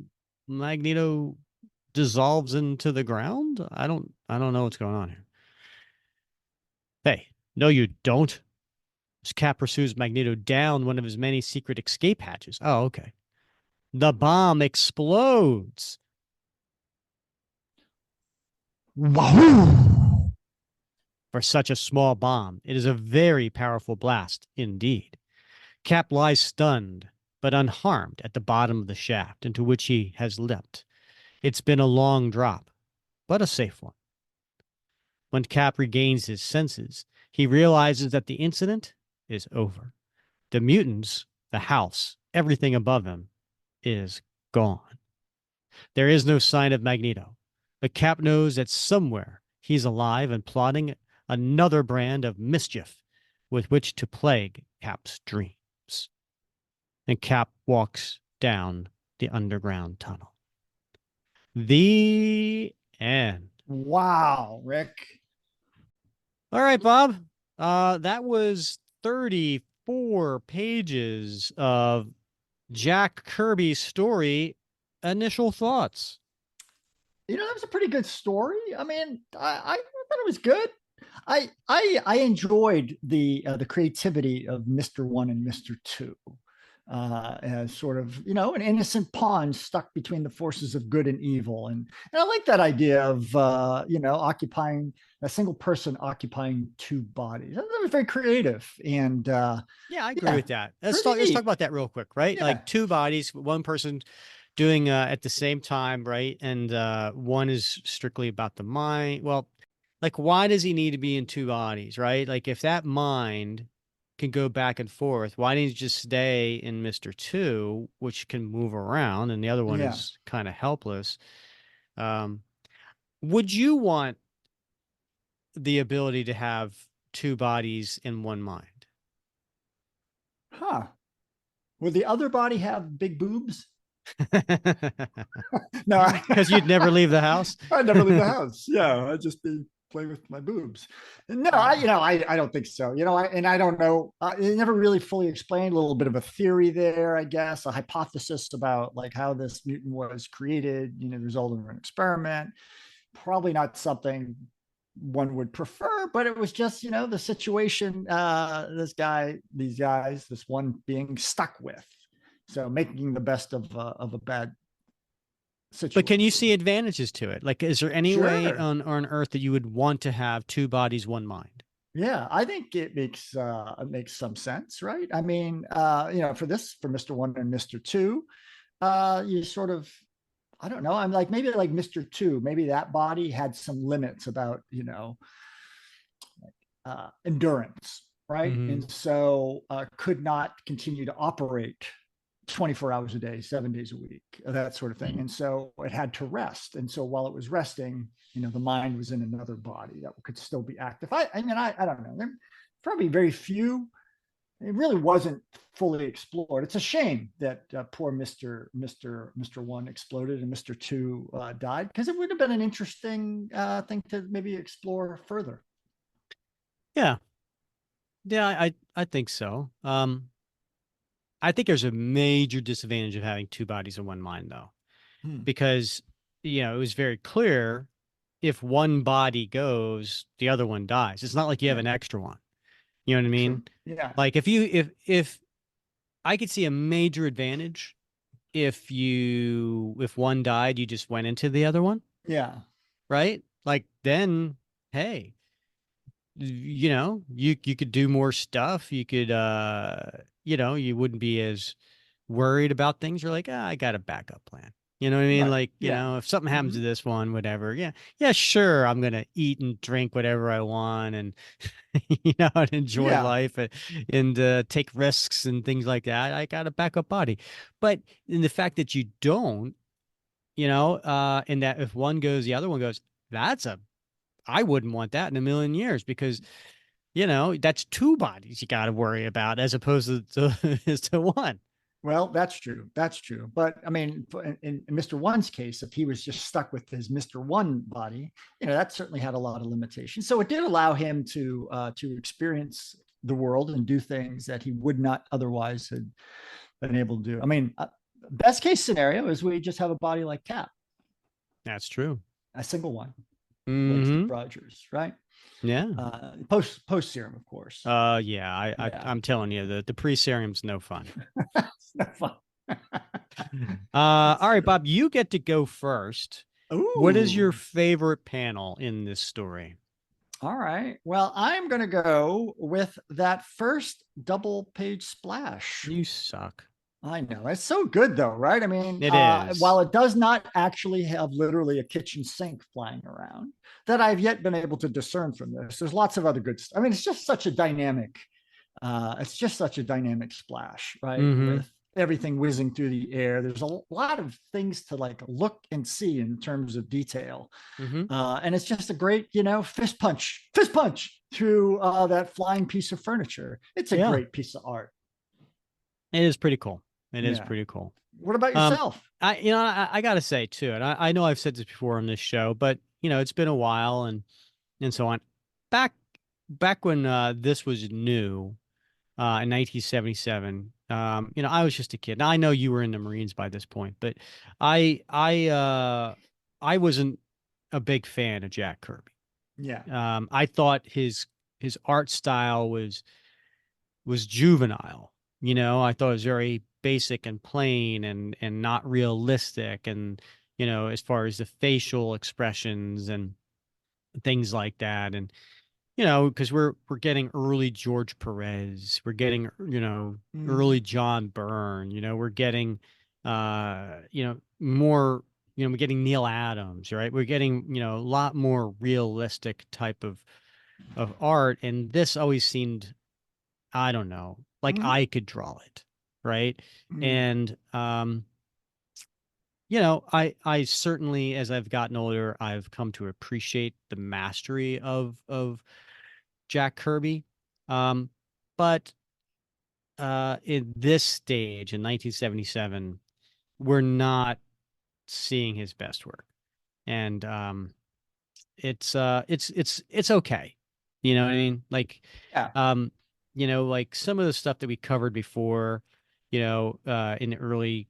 Magneto dissolves into the ground. I don't know what's going on here. Hey, no, you don't. As Cap pursues Magneto down one of his many secret escape hatches. Oh, okay. The bomb explodes. Wahoo! For such a small bomb, it is a very powerful blast indeed. Cap lies stunned, but unharmed at the bottom of the shaft into which he has leapt. It's been a long drop, but a safe one. When Cap regains his senses, he realizes that the incident is over. The mutants, the house, everything above him is gone. There is no sign of Magneto, but Cap knows that somewhere he's alive and plotting another brand of mischief with which to plague Cap's dreams. And Cap walks down the underground tunnel. The end. Wow, Rick. All right, Bob. That was 34 pages of Jack Kirby's story. Initial thoughts? That was a pretty good story. I mean, I thought it was good. I enjoyed the creativity of Mr. 1 and Mr. 2. as sort of, an innocent pawn stuck between the forces of good and evil. And I like that idea of, occupying a single person occupying two bodies. That was very creative. And yeah, I agree with that. Let's pretty talk neat. about that real quick, right? Yeah. Like two bodies, one person doing at the same time, right? And one is strictly about the mind. Well, like why does he need to be in two bodies, right? Like if that mind can go back and forth, why didn't he just stay in Mr. Two, which can move around, and the other one Yeah. is kind of helpless? Would you want the ability to have two bodies in one mind? Huh. Would the other body have big boobs? No, Because you'd never leave the house. I'd never leave the house. Yeah, I'd just be play with my boobs. No, I don't think so. I don't know. It never really fully explained. A little bit of a theory there, I guess, a hypothesis about like how this mutant was created. The result of an experiment. Probably not something one would prefer, but it was just the situation. These guys, this one being stuck with. So making the best of a bad situation. But can you see advantages to it? Like, is there any way Sure. on Earth that you would want to have two bodies, one mind? Yeah, I think it makes some sense, right? I mean, for Mr. One and Mr. Two, you sort of, I don't know. I'm like maybe like Mr. Two, maybe that body had some limits about endurance, right? Mhm. And so could not continue to operate 24 hours a day, 7 days a week, that sort of thing. And so it had to rest. And so while it was resting, the mind was in another body that could still be active. I don't know. There are probably very few. It really wasn't fully explored. It's a shame that poor Mr. One exploded and Mr. Two died, because it would have been an interesting thing to maybe explore further. Yeah. Yeah, I think so. I think there's a major disadvantage of having two bodies and one mind, though, because it was very clear if one body goes, the other one dies. It's not like you have an extra one. You know what I mean? True. Yeah. Like if I could see a major advantage if one died, you just went into the other one, Yeah. right? Like then, hey, you could do more stuff. You could you wouldn't be as worried about things. You're like, I got a backup plan. You know what I mean? Right. Like, Yeah. if something happens to this one, whatever. Yeah, sure. I'm gonna eat and drink whatever I want, and and enjoy Yeah. life, and take risks and things like that. I got a backup body, but in the fact that you don't, and that if one goes, the other one goes. I wouldn't want that in a million years, because that's two bodies you got to worry about as opposed to one. Well, that's true. That's true. But I mean, in Mr. One's case, if he was just stuck with his Mr. One body, that certainly had a lot of limitations. So it did allow him to experience the world and do things that he would not otherwise have been able to do. I mean, best case scenario is we just have a body like Cap, That's true. a single one, like Mhm. Steve Rogers, right? Yeah. Post serum, of course. Yeah. I'm telling you, the pre-serum's no fun. It's no fun. All right, Bob, you get to go first. Ooh. What is your favorite panel in this story? All right. Well, I'm going to go with that first double page splash. You suck. I know. It's so good, though, right? I mean, It is. While it does not actually have literally a kitchen sink flying around, that I've yet been able to discern from this, there's lots of other good stuff. I mean, it's just such a dynamic splash, right? Mhm. With everything whizzing through the air. There's a lot of things to like look and see in terms of detail. Mhm. And it's just a great, fist punch through that flying piece of furniture. It's a great piece of art. It is pretty cool. It is pretty cool. What about yourself? I gotta say too, and I know I've said this before on this show, but it's been a while and so on. Back when this was new, in 1977, I was just a kid. Now I know you were in the Marines by this point, but I wasn't a big fan of Jack Kirby. Yeah. I thought his art style was juvenile. I thought it was very basic and plain and not realistic, and as far as the facial expressions and things like that. And because we're getting early George Perez, we're getting early John Byrne, we're getting more, we're getting Neil Adams, right? We're getting a lot more realistic type of art, and this always seemed, I don't know, like I could draw it, right? And I certainly, as I've gotten older, I've come to appreciate the mastery of Jack Kirby. But in this stage in 1977, we're not seeing his best work. And it's okay. You know what I mean? Like Yeah. like some of the stuff that we covered before, in the early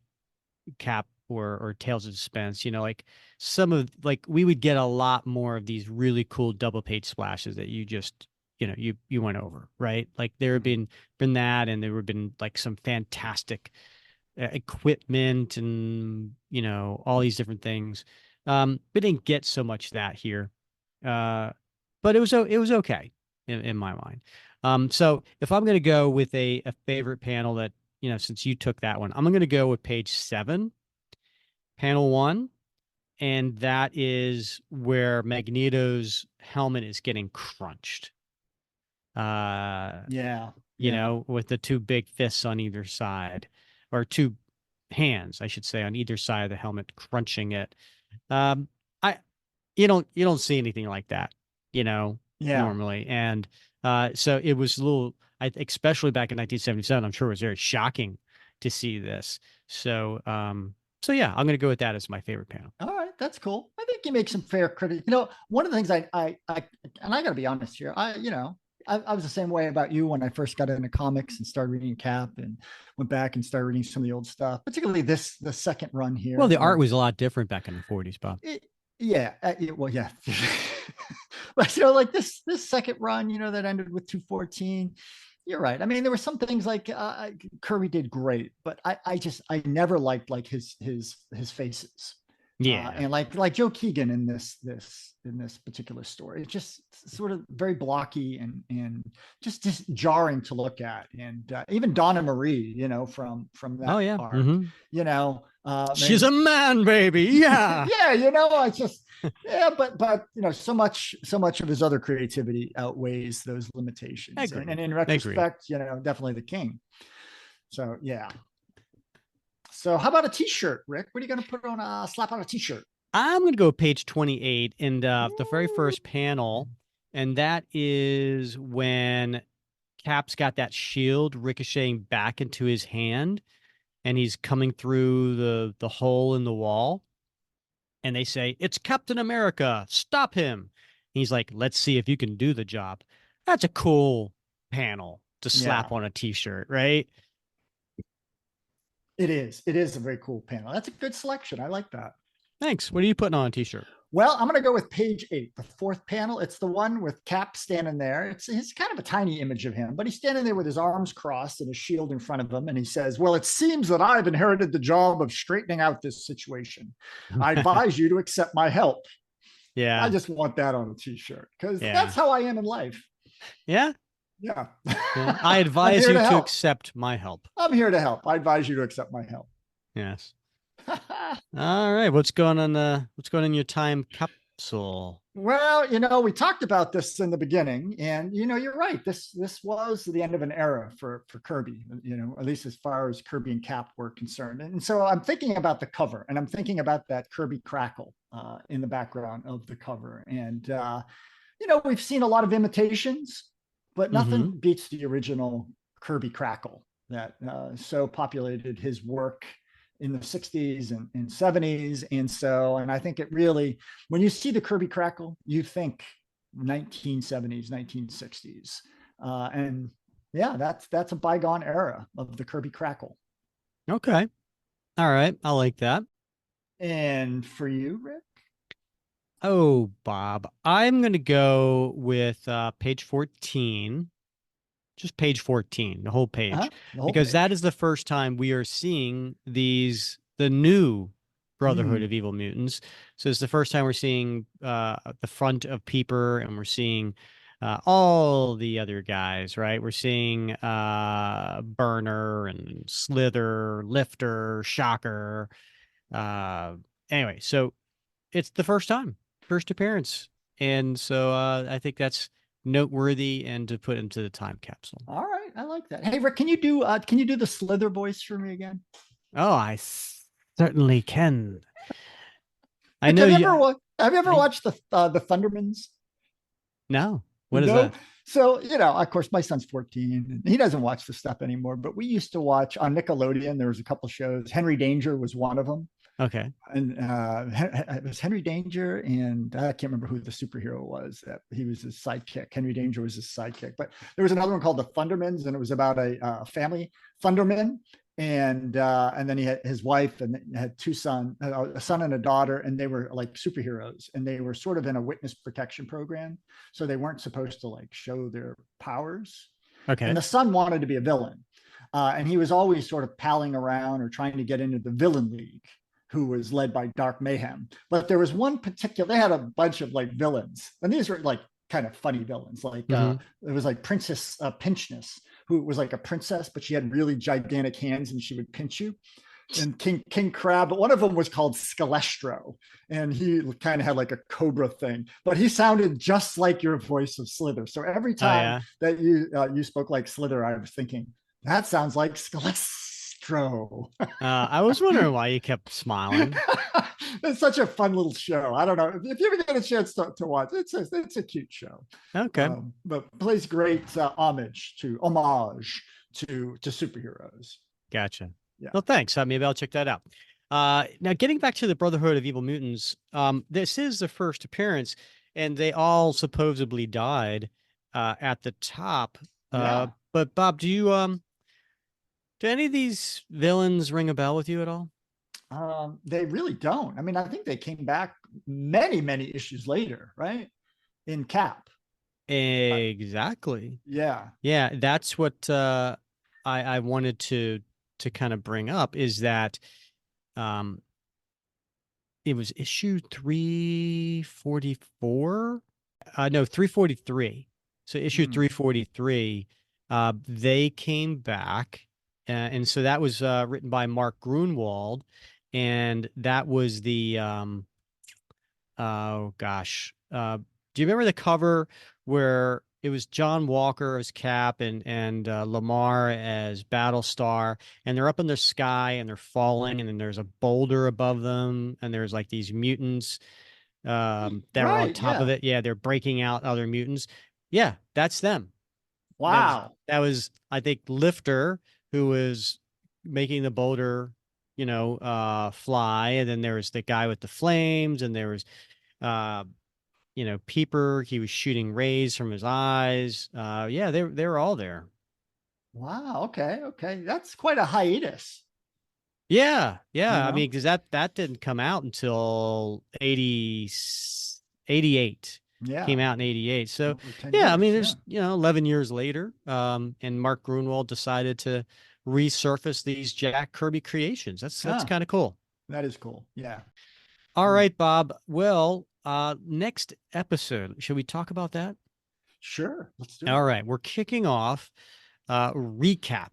Cap or Tales of Suspense, like some of, like, we would get a lot more of these really cool double page splashes that you just you went over, right? Like there have been that, and there have been like some fantastic equipment and all these different things. We didn't get so much that here, but it was okay in my mind. So if I'm going to go with a favorite panel that, since you took that one, I'm going to go with page 7, panel 1. And that is where Magneto's helmet is getting crunched. Yeah. With the 2 big fists on either side, or 2 hands, I should say, on either side of the helmet, crunching it. I you don't see anything like that, Yeah. normally. And so it was a little, especially back in 1977, I'm sure it was very shocking to see this. So yeah, I'm gonna go with that as my favorite panel. All right, that's cool. I think you make some fair critique. One of the things I and I got to be honest here. I was the same way about you when I first got into comics and started reading Cap, and went back and started reading some of the old stuff, particularly the second run here. Well, the art was a lot different back in the 40s, Bob. Yeah. But like this second run, that ended with 214. You're right. I mean, there were some things like Kirby did great, but I never liked like his faces. Yeah. And like Joe Keegan in this particular story, it's just sort of very blocky and just jarring to look at. And even Donna Marie, from that part, she's a man, baby. Yeah. yeah. I just, but so much of his other creativity outweighs those limitations. And in retrospect, definitely the king. So yeah. So how about a t-shirt, Rick? What are you going to put on slap on a t-shirt? I'm going to go page 28 and the very first panel. And that is when Cap's got that shield ricocheting back into his hand, and he's coming through the hole in the wall. And they say, "It's Captain America. Stop him." And he's like, "Let's see if you can do the job." That's a cool panel to slap on a t-shirt, right? It is. It is a very cool panel. That's a good selection. I like that. Thanks. What are you putting on a t-shirt? Well, I'm going to go with page 8, the 4th panel. It's the one with Cap standing there. It's kind of a tiny image of him, but he's standing there with his arms crossed and his shield in front of him. And he says, "Well, it seems that I've inherited the job of straightening out this situation. I advise you to accept my help." Yeah. I just want that on a t-shirt because that's how I am in life. Yeah. Yeah. I advise you to accept my help. I'm here to help. I advise you to accept my help. Yes. All right. What's going on in your time capsule? Well, we talked about this in the beginning, and you're right. This was the end of an era for Kirby, at least as far as Kirby and Cap were concerned. And so I'm thinking about the cover, and I'm thinking about that Kirby crackle in the background of the cover. And we've seen a lot of imitations, but nothing beats the original Kirby crackle that so populated his work in the 60s and 70s. And I think it really, when you see the Kirby crackle, you think 1970s, 1960s. And yeah, that's a bygone era of the Kirby crackle. Okay. All right. I like that. And for you, Rick? Oh, Bob, I'm going to go with page 14. just page 14, the whole page, The whole because page. that is the first time we are seeing the new Brotherhood Mm. of Evil Mutants. So it's the first time we're seeing the front of Peeper, and we're seeing all the other guys, right? We're seeing Burner and Slither, Lifter, Shocker. Anyway, so it's the first appearance. And so I think that's noteworthy and to put into the time capsule. All right, I like that. Hey, Rick, can you do the Slither voice for me again? Oh, I certainly can. I Rick, know you. have you ever I, watched the Thundermans? no, what is No. that? So, of course, my son's 14 and he doesn't watch the stuff anymore, but we used to watch on Nickelodeon. There was a couple shows. Henry Danger was one of them. Okay. And it was Henry Danger, and I can't remember who the superhero was. He was his sidekick. Henry Danger was his sidekick. But there was another one called the Thundermans, and it was about a family Thunderman, and then he had his wife, and had two sons, a son and a daughter, and they were like superheroes, and they were sort of in a witness protection program, so they weren't supposed to like show their powers. Okay. And the son wanted to be a villain, and he was always sort of palling around or trying to get into the villain league, who was led by Dark Mayhem. But there was one particular, they had a bunch of like villains, and these were like kind of funny villains. Like it was like Princess Pinchness, who was like a princess, but she had really gigantic hands and she would pinch you. And King Crab, but one of them was called Scalestro, and he kind of had like a cobra thing, but he sounded just like your voice of Slither. So every time that you spoke like Slither, I was thinking, that sounds like Scalestro. I was wondering why you kept smiling. It's such a fun little show. I don't know if you ever get a chance to watch. It's a cute show. Okay, but plays great homage to superheroes. gotcha. Yeah. Well, thanks. Maybe I'll check that out. Now, getting back to the Brotherhood of Evil Mutants, this is the first appearance, and they all supposedly died at the top. But Bob, do any of these villains ring a bell with you at all? They really don't. I mean, I think they came back many, many issues later, right? In Cap. Exactly. Yeah. Yeah, that's what I wanted to kind of bring up, is that it was issue 344. No, 343. So issue 343, they came back. And so that was written by Mark Grunwald. And that was the, oh gosh. Do you remember the cover where it was John Walker as Cap and Lamar as Battlestar, and they're up in the sky and they're falling, and then there's a boulder above them, and there's like these mutants that are on top of it. Yeah, they're breaking out other mutants. Yeah, that's them. Wow. That was I think Lifter, who was making the boulder, fly, and then there was the guy with the flames, and there was Peeper, he was shooting rays from his eyes. Yeah, they were all there. Wow. Okay. That's quite a hiatus. Yeah. I mean, because that didn't come out until 88. Yeah. Came out in 88. So years, I mean, there's 11 years later, and Mark Grunwald decided to resurface these Jack Kirby creations. That's kind of cool. That is cool. Yeah. All right, Bob. Well, next episode, should we talk about that? Sure, let's do it. All right, we're kicking off recap,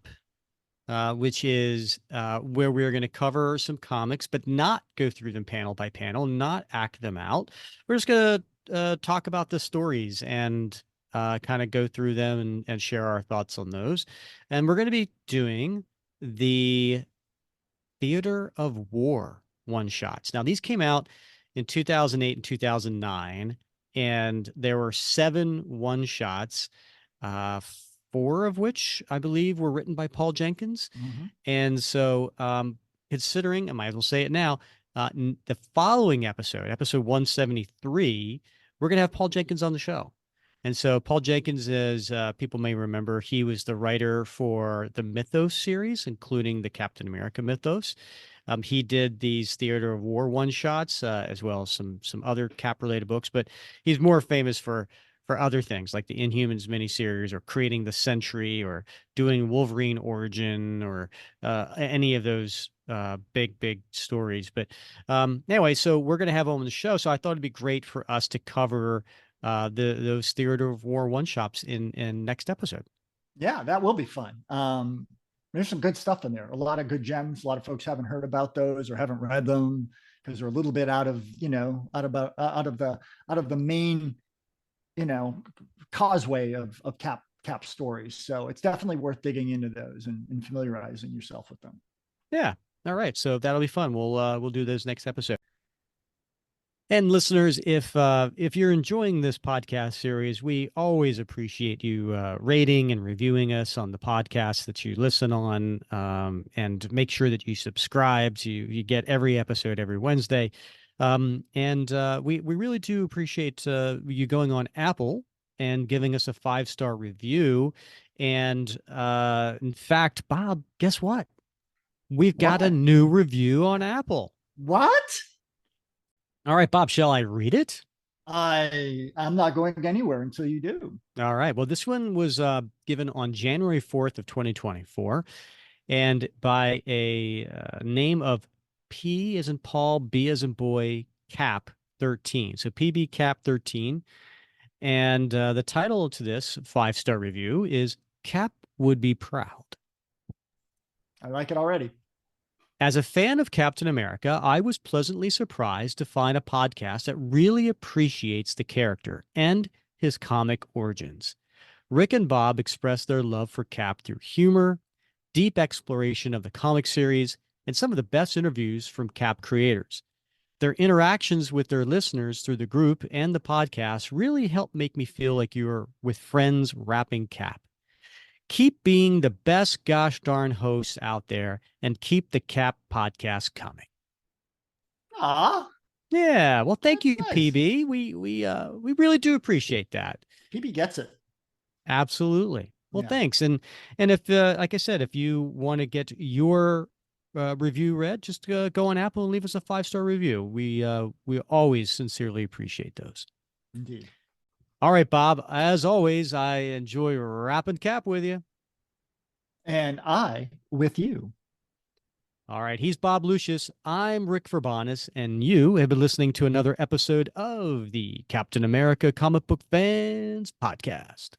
which is where we're going to cover some comics, but not go through them panel by panel, not act them out. We're just going to talk about the stories and kind of go through them and share our thoughts on those. And we're going to be doing the Theater of War one-shots. Now, these came out in 2008 and 2009, and there were 7 one-shots, 4 of which I believe were written by Paul Jenkins. And so considering, I might as well say it now, the following episode 173, we're going to have Paul Jenkins on the show. And so Paul Jenkins, as people may remember, he was the writer for the Mythos series, including the Captain America Mythos. He did these Theater of War one-shots, as well as some other Cap-related books, but he's more famous for for other things like the Inhumans miniseries or creating the Sentry or doing Wolverine origin or any of those big stories. But anyway, so we're going to have him on the show. So I thought it'd be great for us to cover those Theater of War one-shots in next episode. Yeah, that will be fun. There's some good stuff in there. A lot of good gems. A lot of folks haven't heard about those or haven't read them because they're a little bit out of the main, causeway of Cap stories. So it's definitely worth digging into those and familiarizing yourself with them. Yeah. All right. So that'll be fun. We'll do those next episode. And listeners, if you're enjoying this podcast series, we always appreciate you rating and reviewing us on the podcast that you listen on, and make sure that you subscribe so you get every episode every Wednesday. And we really do appreciate you going on Apple and giving us a 5-star review. And in fact, Bob, guess what? We've got a new review on Apple. What? All right, Bob, shall I read it? I'm not going anywhere until you do. All right. Well, this one was given on January 4th of 2024 and by a name of P as in Paul, B as in boy, Cap 13. So PB Cap 13. And the title to this 5-star review is Cap Would Be Proud. I like it already. As a fan of Captain America, I was pleasantly surprised to find a podcast that really appreciates the character and his comic origins. Rick and Bob expressed their love for Cap through humor, deep exploration of the comic series, and some of the best interviews from Cap creators. Their interactions with their listeners through the group and the podcast really helped make me feel like you're with friends wrapping Cap. Keep being the best gosh darn hosts out there and keep the Cap podcast coming. Ah, yeah. Well, thank you, nice. PB. We really do appreciate that. PB gets it. Absolutely. Well, Yeah. thanks. And if like I said, if you want to get your review read, just go on Apple and leave us a 5-star review. We always sincerely appreciate those. Indeed. All right, Bob, as always, I enjoy wrapping Cap with you. And I with you. All right, he's Bob Lucius. I'm Rick Verbanis, and you have been listening to another episode of the Captain America Comic Book Fans Podcast.